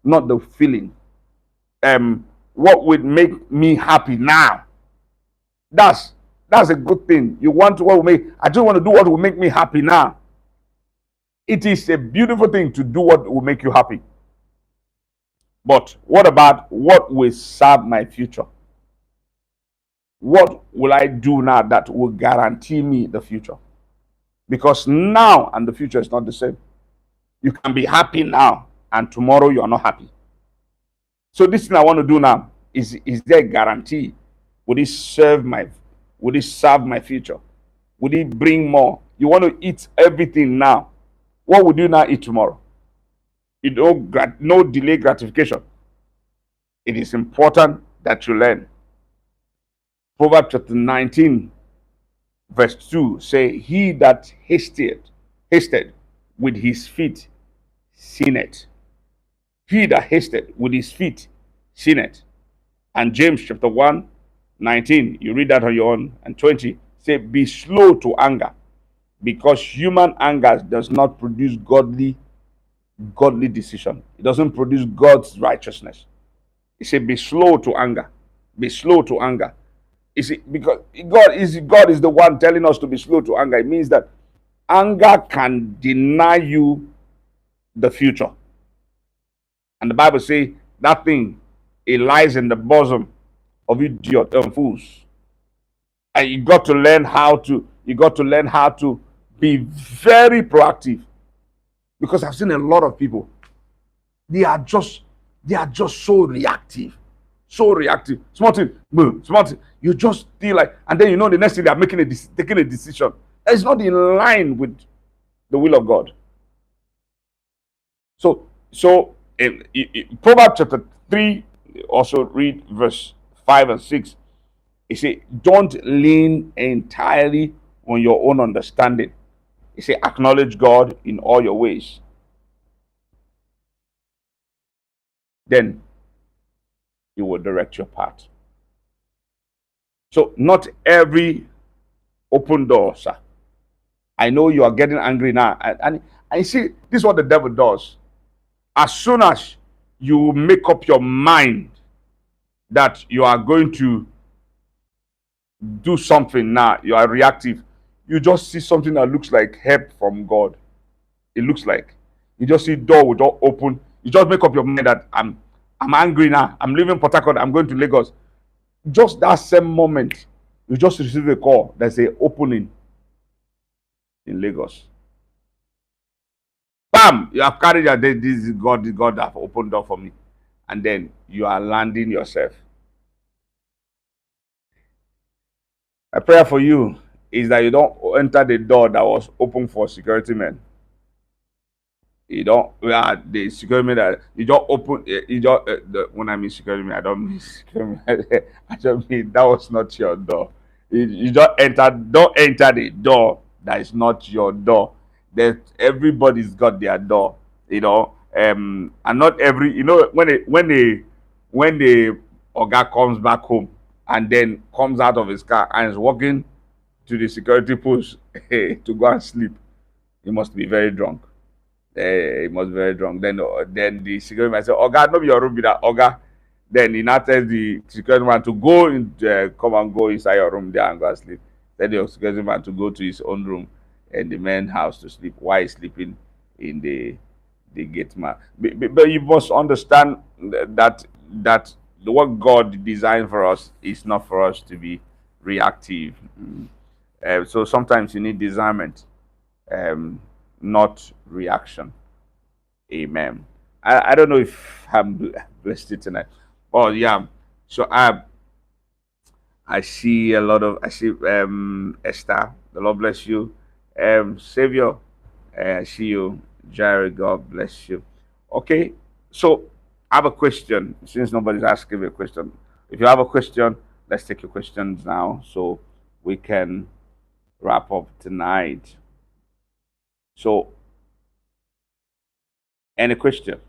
not the feeling. What would make me happy now? That's a good thing. You want to what will make I just want to do what will make me happy now. It is a beautiful thing to do what will make you happy. But what about what will serve my future? What will I do now that will guarantee me the future? Because now and the future is not the same. You can be happy now and tomorrow you are not happy. So this thing I want to do now, is there a guarantee? Would it serve my future? Would it bring more? You want to eat everything now. What would you now eat tomorrow? No delay gratification. It is important that you learn. Proverbs chapter 19, verse 2 say, he that hasted with his feet sinneth. He that hasted with his feet sinneth. And James chapter 1, 19, you read that on your own, and 20, say, be slow to anger, because human anger does not produce godly decision. It doesn't produce God's righteousness. He said, be slow to anger. Be slow to anger. You see, because God is the one telling us to be slow to anger. It means that anger can deny you the future. And the Bible says that thing, it lies in the bosom of idiot and fools. And you got to learn how to be very proactive. Because I've seen a lot of people, they are just so reactive. So reactive. Small thing, boom, small thing. You just feel like, and then the next thing they are taking a decision that is not in line with the will of God. So in Proverbs chapter 3, also read verse 5 and 6. It says, don't lean entirely on your own understanding. It says, acknowledge God in all your ways. Then He will direct your path. So not every open door, sir. I know you are getting angry now. And you see, this is what the devil does. As soon as you make up your mind that you are going to do something now, you are reactive. You just see something that looks like help from God. It looks like. You just see door will door open. You just make up your mind that I'm angry now. I'm leaving Port Harcourt. I'm going to Lagos. Just that same moment, you just receive a call that say opening in Lagos. Bam! You have carried your day. This is God that have opened door for me. And then you are landing yourself. My prayer for you is that you don't enter the door that was open for security men. You don't, the security mean that you just open, you just, when I mean security mean, I don't mean security mean, I just mean that was not your door. You just enter, don't enter the door that is not your door. That everybody's got their door, and not every, when the Oga comes back home and then comes out of his car and is walking to the security post to go and sleep, he must be very drunk. He must be very drunk. Then the security man say, "Oga, no be your room be that, Oga." Then he now tells the security man to go in, come and go inside your room there and go and sleep. Tell the security man to go to his own room and the man's house to sleep while he's sleeping in the gate man. But you must understand that what God designed for us is not for us to be reactive. So sometimes you need discernment, um, not reaction. Amen. I don't know if I'm blessed tonight. Oh yeah. So I see Esther. The Lord bless you. Savior, I see you. Jared, God bless you. Okay. So I have a question. Since nobody's asking me a question, if you have a question, let's take your questions now so we can wrap up tonight. So any question?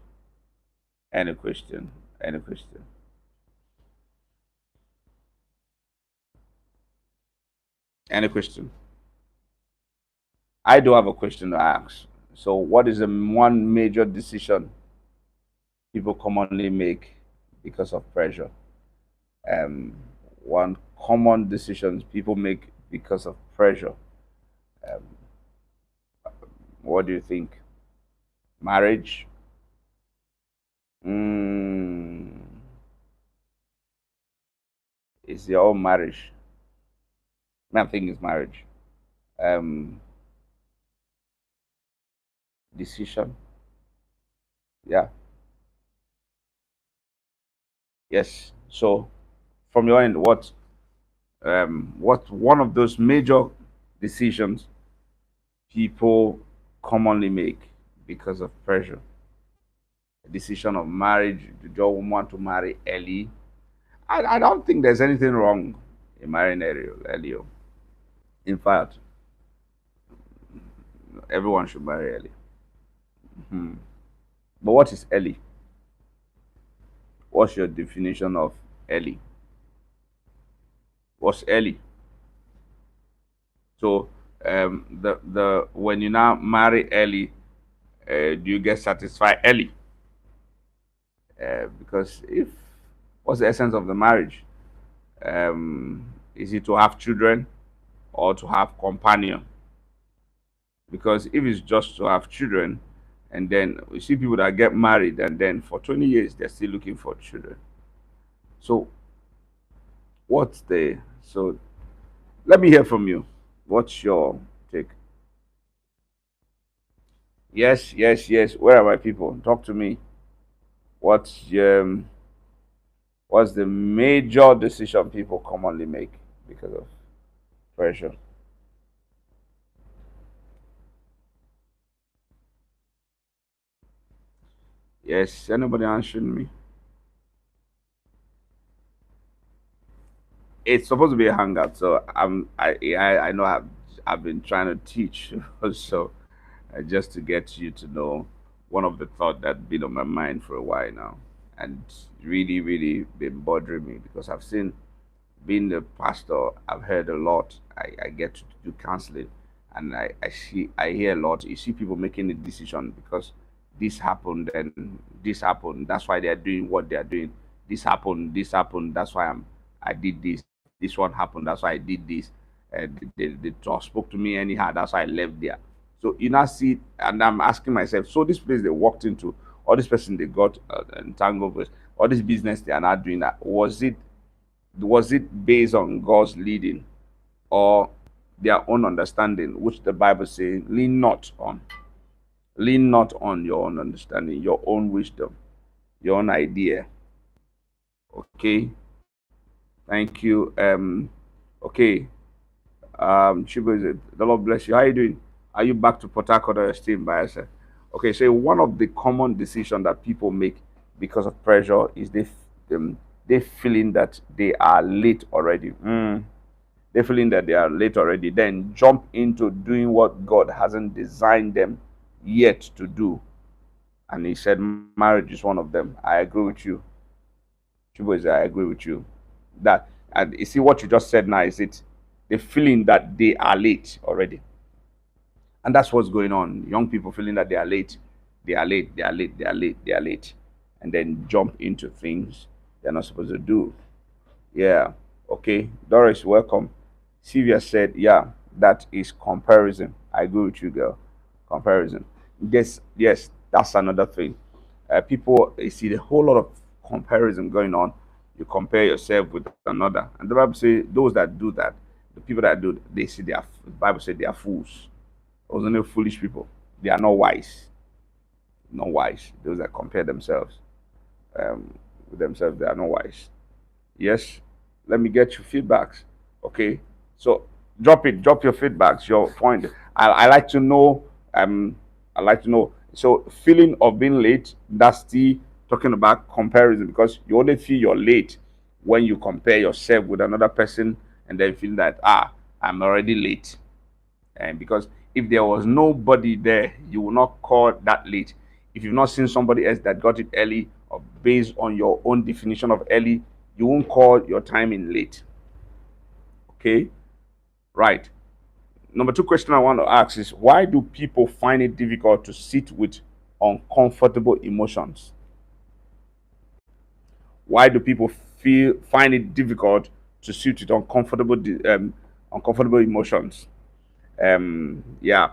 Any question? Any question? Any question? I do have a question to ask. So, what is the one major decision people commonly make because of pressure? Um, One common decision people make because of pressure. Um, what do you think? Marriage? Mm, is your own marriage? I think it's marriage. Um, Decision? Yeah. Yes. So, from your end, what one of those major decisions people commonly make because of pressure? A decision of marriage, the job want to marry early. I don't think there's anything wrong in marrying early. In fact, everyone should marry early. Hmm. But what is early? What's your definition of early? What's early? So the when you now marry early, do you get satisfied early? Because if what's the essence of the marriage? Is it to have children or to have companion? Because if it's just to have children, and then we see people that get married and then for 20 years they're still looking for children. So what's the so let me hear from you. What's your take? Yes, yes, yes. Where are my people? Talk to me. What's what's the major decision people commonly make because of pressure? Yes, anybody answering me? It's supposed to be a hangout, so I know I've been trying to teach, so just to get you to know one of the thought that been on my mind for a while now, and really really been bothering me because I've seen being the pastor, I've heard a lot. I get to do counseling, and I hear a lot. You see people making a decision because this happened and this happened. That's why they are doing what they are doing. This happened. This happened. That's why I did this. This one happened. That's why I did this. They talk, spoke to me anyhow. That's why I left there. So you now see, and I'm asking myself. So this place they walked into, or this person they got entangled with, or this business they are not doing that, was it based on God's leading or their own understanding, which the Bible says, lean not on your own understanding, your own wisdom, your own idea. Okay, thank you. Okay, Chibo, the Lord bless you. How are you doing? Are you back to Port Harcourt or you're still in Bayelsa? Okay, so one of the common decisions that people make because of pressure is they feeling that they are late already. They feeling that they are late already, then jump into doing what God hasn't designed them yet to do. And he said marriage is one of them. I agree with you. Chibo, I agree with you. That, and you see what you just said now, is it the feeling that they are late already. And that's what's going on. Young people feeling that they are late, they are late, they are late, they are late, they are late, and then jump into things they're not supposed to do. Yeah. Okay. Doris, welcome. Sylvia said, yeah, that is comparison. I agree with you, girl. Comparison. Yes, that's another thing. People, you see a whole lot of comparison going on. You compare yourself with another. And the Bible says those that do that, the people that do, they see they are, the Bible said they are fools. Those are no foolish people. They are not wise. Not wise. Those that compare themselves um, with themselves, they are not wise. Yes, let me get your feedbacks. Okay, so drop your feedbacks, your point. I like to know. I like to know. So feeling of being late, that's still talking about comparison, because you only feel you're late when you compare yourself with another person, and then feel that I'm already late. And because if there was nobody there, you will not call that late. If you've not seen somebody else that got it early, or based on your own definition of early, you won't call your timing late. Okay, right. Number two question I want to ask is, why do people find it difficult to sit with uncomfortable emotions? Why do people find it difficult to sit with uncomfortable emotions? Yeah,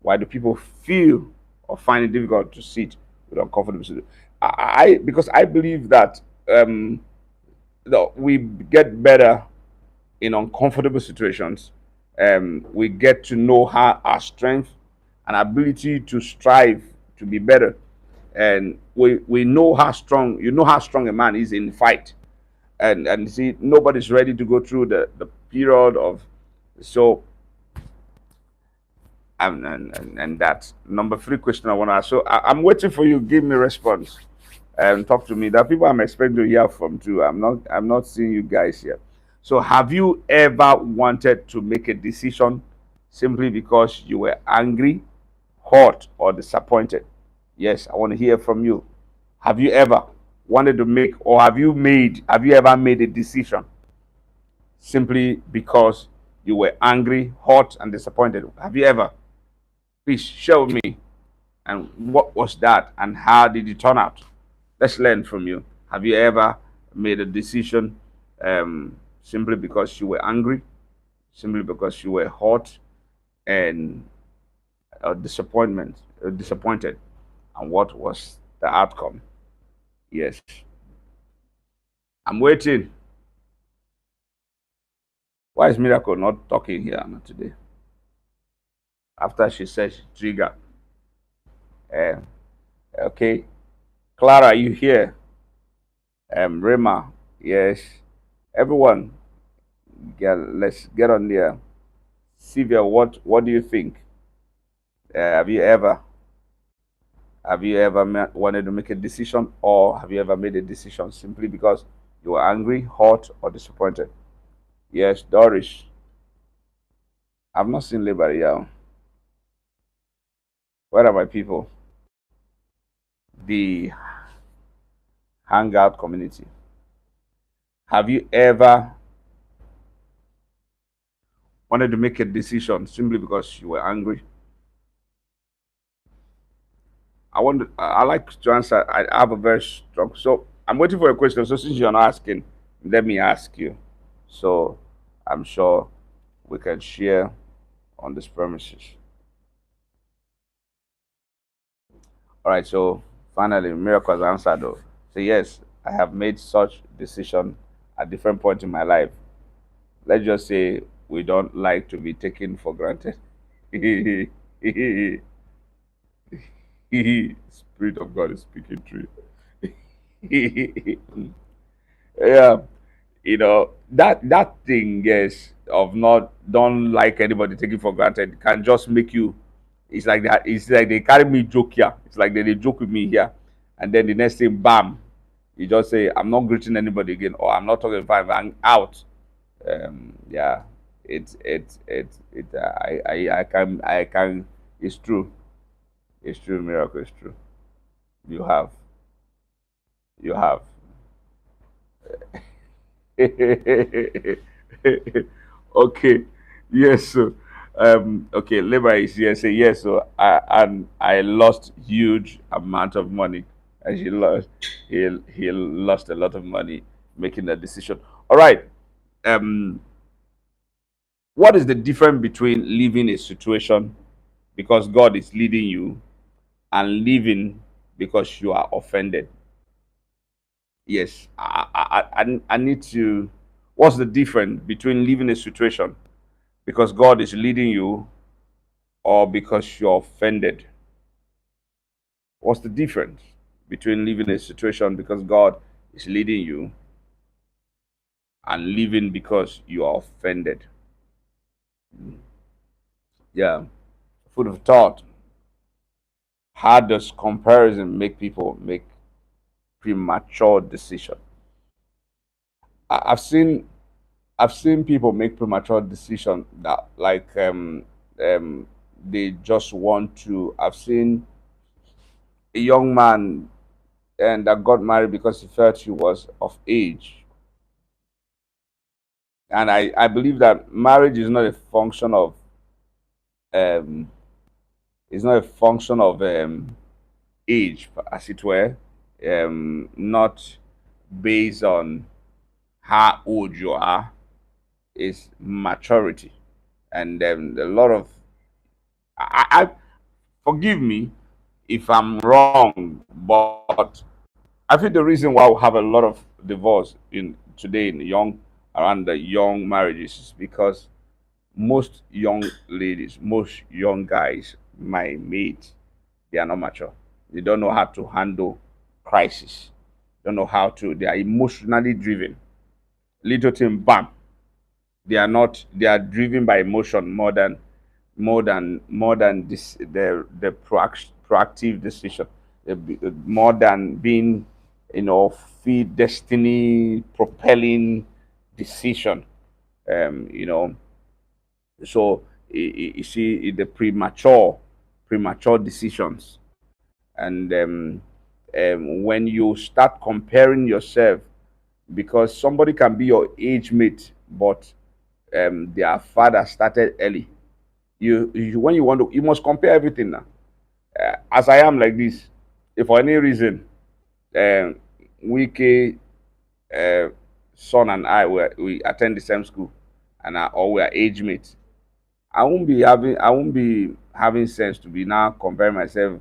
why do people feel or find it difficult to sit with uncomfortable situations? Because I believe that we get better in uncomfortable situations. We get to know how our strength and ability to strive to be better, and we know how strong, you know how strong a man is in fight. And see, nobody's ready to go through the period of, so and that's number three question I want to ask. So I'm waiting for you. Give me a response and talk to me. There are people I'm expecting to hear from too. I'm not seeing you guys here. So have you ever wanted to make a decision simply because you were angry, hurt, or disappointed? Yes, I want to hear from you. Have you ever wanted to make, or have you ever made a decision simply because you were angry, hurt, and disappointed? Have you ever? Please share with me. And what was that, and how did it turn out? Let's learn from you. Have you ever made a decision simply because you were angry, simply because you were hurt, and disappointed, and what was the outcome? Yes, I'm waiting. Why is Miracle not talking here not today? After she said she triggered. Uh, okay, Clara, you here? Rema, yes. Everyone, let's get on there. Sylvia, what do you think? Have you ever wanted to make a decision, or have you ever made a decision simply because you were angry, hurt, or disappointed? Yes, Doris. I've not seen Labor yet. Where are my people? The Hangout community. Have you ever wanted to make a decision simply because you were angry? I like to answer. I have a very strong. So I'm waiting for a question. So since you're not asking, let me ask you. So I'm sure we can share on this premises. All right. So finally, Miracle has answered though. So yes, I have made such decision at different points in my life. Let's just say we don't like to be taken for granted. Spirit of God is speaking through. Yeah, that thing, yes, of not don't like anybody taking for granted can just make you It's like that. It's like they carry me joke here. It's like they joke with me here, and then the next thing, bam, you just say, "I'm not greeting anybody again," or "I'm not talking about. I'm out." Yeah, I can. It's true. It's true, miracle. It's true. You have. You have. Okay. Yes. So, okay. Labor is here. Say yes. So, I lost huge amount of money, and he lost a lot of money making that decision. All right. Um, what is the difference between leaving a situation because God is leading you and leaving because you are offended? Yes, I need to. What's the difference between leaving a situation because God is leading you or because you're offended? What's the difference between leaving a situation because God is leading you and leaving because you are offended? Yeah, food of thought. How does comparison make people make premature decision? I've seen people make premature decision that um they just want to. I've seen a young man and that got married because he felt he was of age. And I believe that marriage is not a function of um is not a function of age, as it were, not based on how old you are. Is maturity, and a lot of I forgive me if I'm wrong, but I think the reason why we have a lot of divorce in today in young around the young marriages is because most young ladies, most young guys, my mates, they are not mature. They don't know how to handle crisis. Don't know how to. They are emotionally driven. Little thing, bam. They are not. They are driven by emotion more than this the proactive decision, more than being feed destiny propelling decision. You know, so you see the premature decisions, and when you start comparing yourself, because somebody can be your age mate, but their father started early. You when you want to, you must compare everything now. As I am like this, if for any reason um Wike uh, son and we attend the same school, or we are age mates, I won't be having sense to be now comparing myself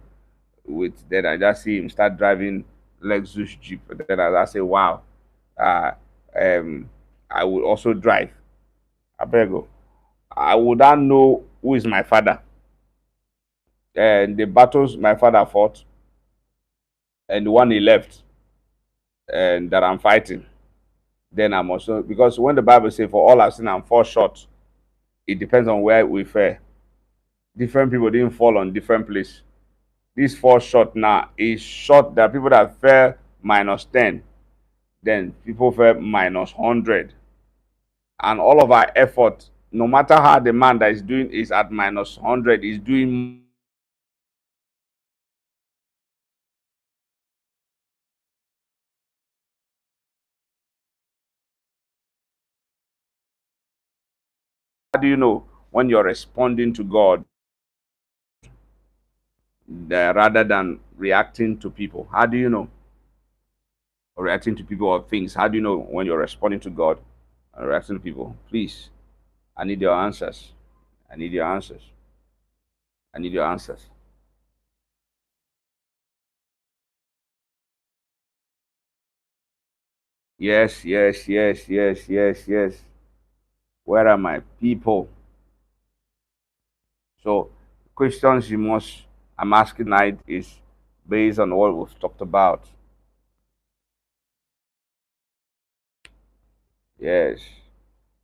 with. Then I just see him start driving Lexus Jeep. Then I say, wow, uh, um, I will also drive. I beg you. I would not know who is my father and the battles my father fought and the one he left and that I'm fighting. Then I'm also, because when the Bible says, for all I've seen and fall short, it depends on where we fell. Different people didn't fall on different place. This fall short now is short. There are people that fell -10, then people fell -100. And all of our effort, no matter how the man that is doing is at -100, is doing. How do you know when you're responding to God rather than reacting to people? How do you know? Or reacting to people or things? How do you know when you're responding to God and reacting to people? Please, I need your answers. I need your answers. I need your answers. Yes, yes, yes, yes, yes, yes. Where are my people? So, questions I'm asking tonight is based on what we've talked about. Yes,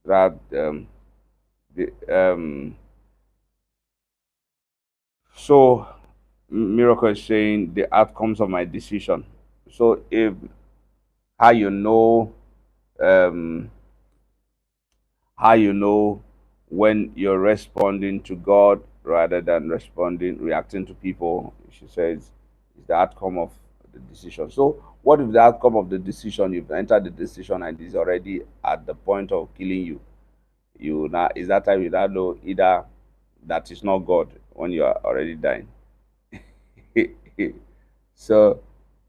that the So Miracle is saying the outcomes of my decision. So if how you know um, how you know when you're responding to God rather than reacting to people, she says, is the outcome of the decision. So what if the outcome of the decision, you've entered the decision and it's already at the point of killing you? You now is that time you now know either that is not God when you are already dying. so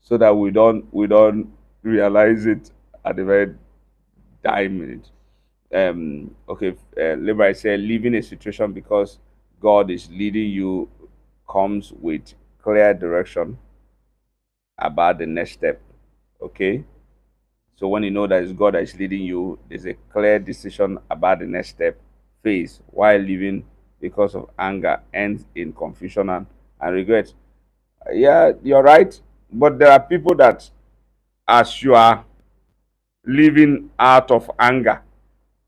so that we don't realize it at the very dying minute. Okay, Libra said leaving a situation because God is leading you comes with clear direction about the next step. Okay, so when you know that it's God that is leading you, there's a clear decision about the next step phase, while living because of anger ends in confusion and regret. Yeah, you're right, but there are people that, as you are living out of anger,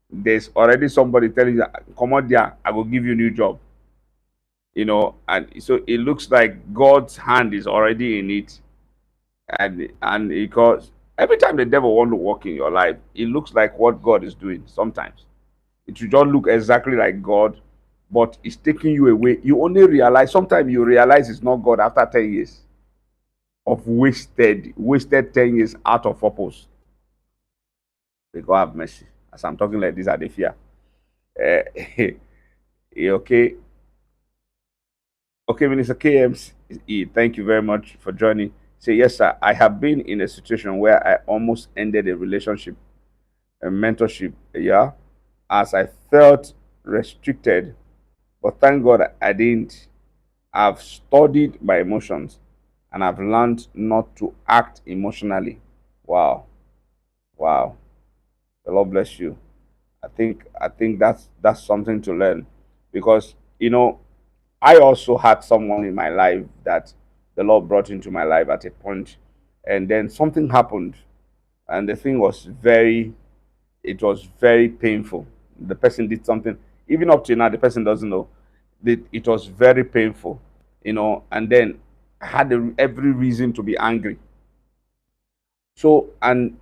there's already somebody telling you, come on there, I will give you a new job. And so it looks like God's hand is already in it. And because every time the devil want to work in your life, it looks like what God is doing sometimes. It will just look exactly like God, but it's taking you away. You only realize, sometimes you realize it's not God after 10 years of wasted 10 years out of purpose. May God have mercy. As I'm talking like this, I dey fear. Uh, okay, okay, Minister KMC, thank you very much for joining. Say, yes, sir. I have been in a situation where I almost ended a relationship, a mentorship, yeah, as I felt restricted. But thank God I didn't. I've studied my emotions and I've learned not to act emotionally. Wow. Wow. The Lord bless you. I think that's something to learn, because I also had someone in my life that the Lord brought into my life at a point, and then something happened, and the thing was very painful. The person did something, even up to now, the person doesn't know. It was very painful, and then I had every reason to be angry. So and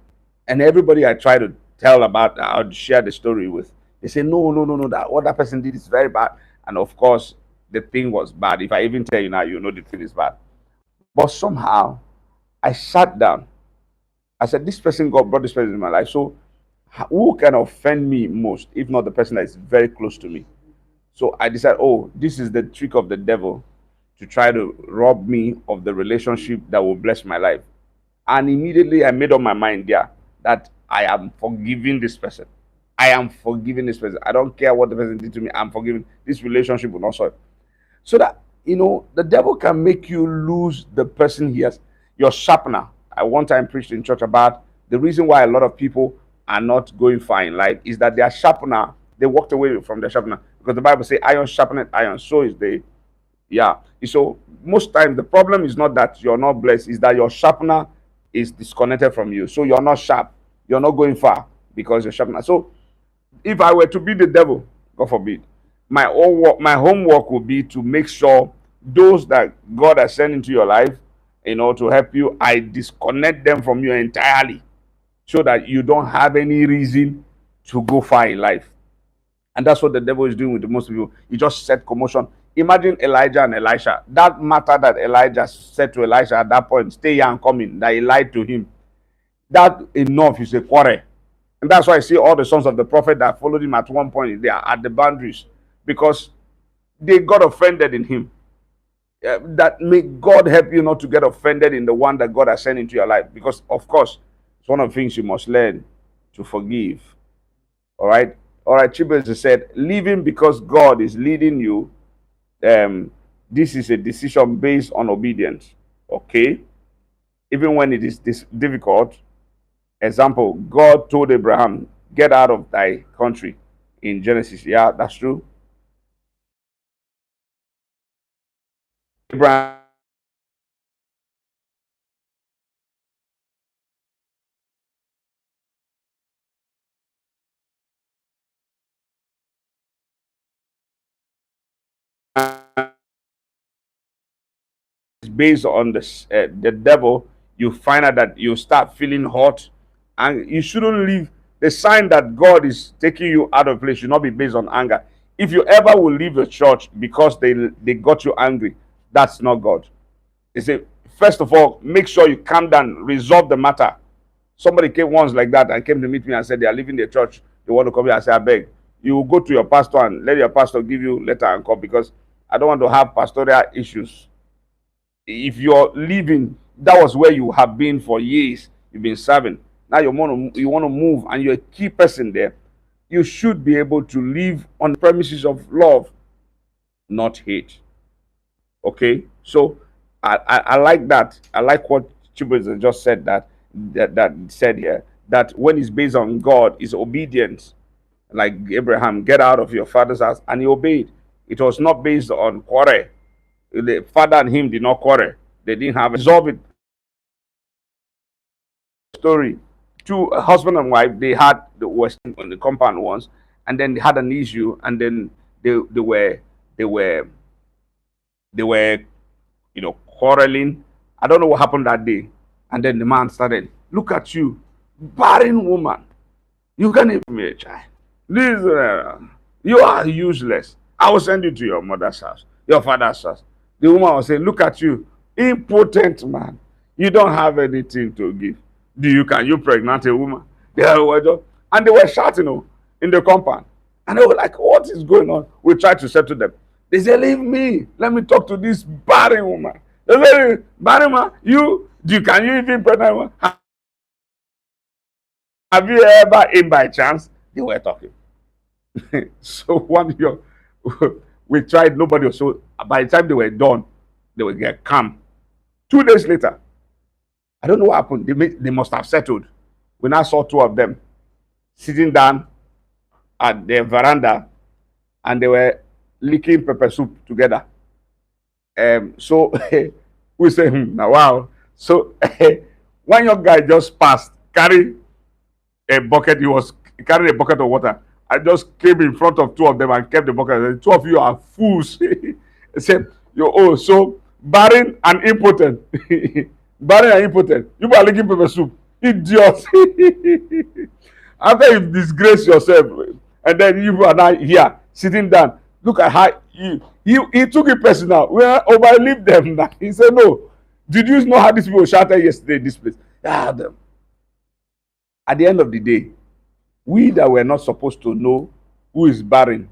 everybody I try to tell about, I'd share the story with, they say, no, no, no, no, that what that person did is very bad. And of course, the thing was bad. If I even tell you now, you know the thing is bad. But somehow I sat down. I said, this person, God brought this person in my life. So who can offend me most, if not the person that is very close to me? So I decided, oh, this is the trick of the devil to try to rob me of the relationship that will bless my life. And immediately I made up my mind there that I am forgiving this person. I am forgiving this person. I don't care what the person did to me. I'm forgiving. This relationship will not solve. So that, the devil can make you lose the person he has, your sharpener. I one time preached in church about the reason why a lot of people are not going far in life is that their sharpener, they walked away from their sharpener, because the Bible says iron sharpened iron. So is the yeah. So most times the problem is not that you're not blessed, is that your sharpener is disconnected from you. So you're not sharp. You're not going far because you're sharpener. So if I were to be the devil, God forbid, my homework would be to make sure those that God has sent into your life, to help you, I disconnect them from you entirely, so that you don't have any reason to go far in life. And that's what the devil is doing with the most people. He just set commotion. Imagine Elijah and Elisha. That matter that Elijah said to Elisha at that point, stay here and come in, that he lied to him. That enough is a quarrel. And that's why I see all the sons of the prophet that followed him at one point, they are at the boundaries, because they got offended in him. That may God help you not to get offended in the one that God has sent into your life. Because, of course, it's one of the things you must learn to forgive. All right. All right. Chibeze said, living because God is leading you. Um, this is a decision based on obedience. Okay. Even when it is difficult. Example, God told Abraham, get out of thy country in Genesis. Yeah, that's true. Abraham based on the devil, you find out that you start feeling hot, and you shouldn't leave. The sign that God is taking you out of place should not be based on anger. If you ever will leave the church because they got you angry, that's not God. They say, first of all, make sure you calm down, resolve the matter. Somebody came once like that and came to meet me and said they are leaving the church. They want to come here. I said, I beg, you go to your pastor and let your pastor give you letter and come, because I don't want to have pastoral issues. If you're leaving, that was where you have been for years. You've been serving. Now you want to move, and you're a key person there. You should be able to live on the premises of love, not hate. Okay, so I like that. I like what Chibueze just said, that said here, that when it's based on God, is obedience. Like Abraham, get out of your father's house, and he obeyed. It was not based on quarrel. The father and him did not quarrel. They didn't have resolve it. Story. Two husband and wife, they had the west on the compound once, and then they had an issue, and then they were they were quarreling. I don't know what happened that day. And then the man started, look at you, barren woman. You can't even be a child. This, you are useless. I will send you to your mother's house, your father's house. The woman was saying, look at you, impotent man. You don't have anything to give. Can you pregnant a woman? And they were shouting in the compound. And they were like, what is going on? We tried to settle them. They said, leave me. Let me talk to this barren woman. They said, barren man, can you even pregnant woman? Have you ever in by chance? They were talking. So one year, we tried, nobody was. So by the time they were done, they would get calm. 2 days later, I don't know what happened. They must have settled. We now saw two of them sitting down at the veranda, and they were licking pepper soup together. So we say, now wow. So one young guy just passed, carry a bucket. He was carrying a bucket of water. I just came in front of two of them and kept the bucket. I said, two of you are fools. He said, so barren and impotent. Barren and impotent. You are licking pepper soup. Idiots. After you disgrace yourself, and then you are now here sitting down. Look at how he took it personal. We overleave them now. He said, no. Did you know how these people shouted yesterday in this place? At the end of the day, we that were not supposed to know who is barren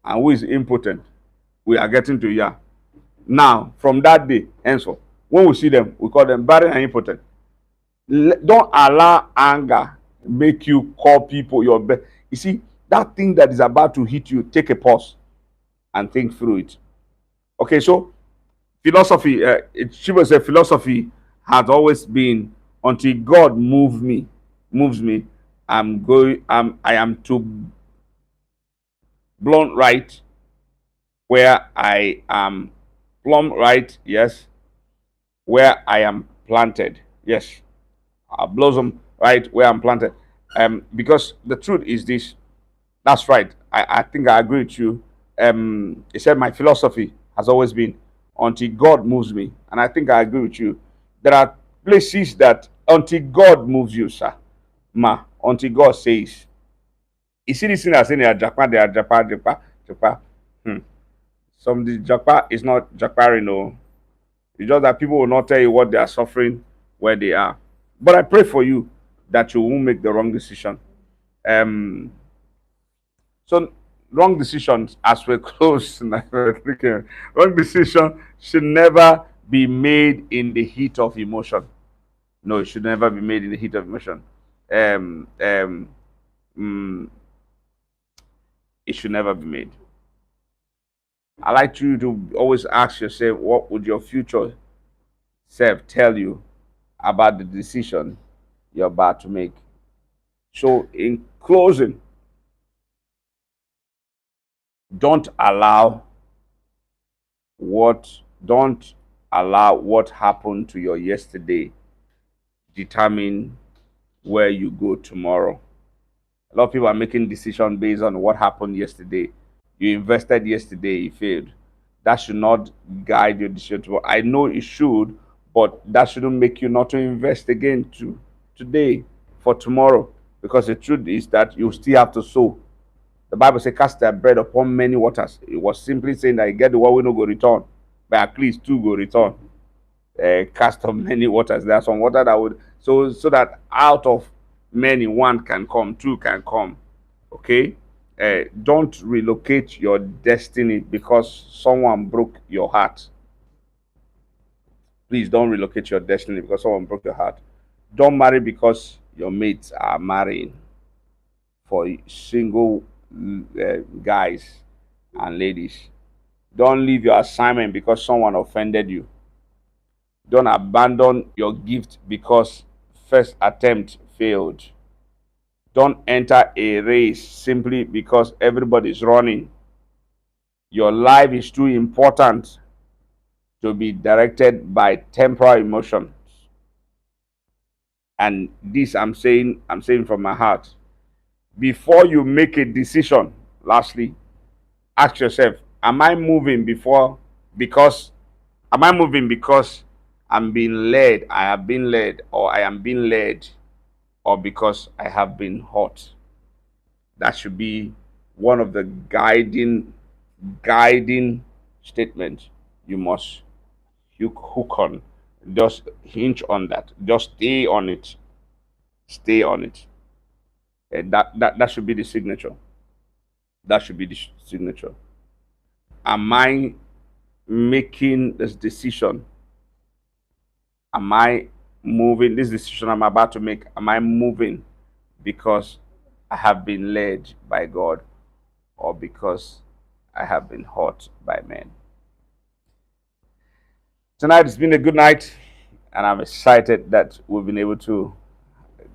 and who is impotent, we are getting to hear. Now, from that day, henceforth, when we see them, we call them barren and impotent. Don't allow anger make you call people your best. You see, that thing that is about to hit you, take a pause and think through it. Okay, so philosophy, Shiva said, philosophy has always been, until God moves me, I am to blown right where I am plumb right, yes, where I am planted, yes, I blossom right where I'm planted. Because the truth is this, that's right. I think I agree with you. He said my philosophy has always been, until God moves me, and I think I agree with you. There are places that until God moves you, sir, until God says. You see this thing that's in there, Japa. Some of the Japa is not Japari, no. It's just that people will not tell you what they are suffering, where they are. But I pray for you that you won't make the wrong decision. So wrong decisions, as we're close, wrong decision should never be made in the heat of emotion. No, it should never be made in the heat of emotion. It should never be made. I like you to always ask yourself, what would your future self tell you about the decision you're about to make? So, in closing, don't allow what happened to your yesterday determine where you go tomorrow. A lot of people are making decisions based on what happened yesterday. You invested yesterday, you failed. That should not guide your decision tomorrow. I know it should, but that shouldn't make you not to invest again to today for tomorrow. Because the truth is that you still have to sow. The Bible says, cast their bread upon many waters. It was simply saying that you get the one we no go return, but at least two go return. Cast on many waters. There are some water that would so that out of many one can come, two can come. Okay, don't relocate your destiny because someone broke your heart. Please don't relocate your destiny because someone broke your heart. Don't marry because your mates are marrying. For single guys and ladies, don't leave your assignment because someone offended you. Don't abandon your gift because first attempt failed. Don't enter a race simply because everybody's running. Your life is too important to be directed by temporal emotions. And this I'm saying from my heart. Before you make a decision, lastly, ask yourself, because am I moving because I have been led, or I am being led, or because I have been hurt? That should be one of the guiding statements you must hook on. Just hinge on that. Just stay on it. Stay on it. And that should be the signature. That should be the signature. Am I making this decision? Am I moving this decision I'm about to make? Am I moving because I have been led by God, or because I have been hurt by men? Tonight has been a good night, and I'm excited that we've been able to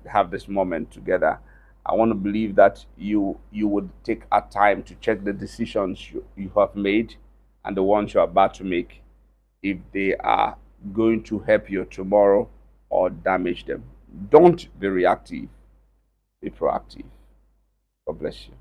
have this moment together. I want to believe that you would take a time to check the decisions you have made and the ones you're about to make, if they are going to help you tomorrow or damage them. Don't be reactive, be proactive. God bless you.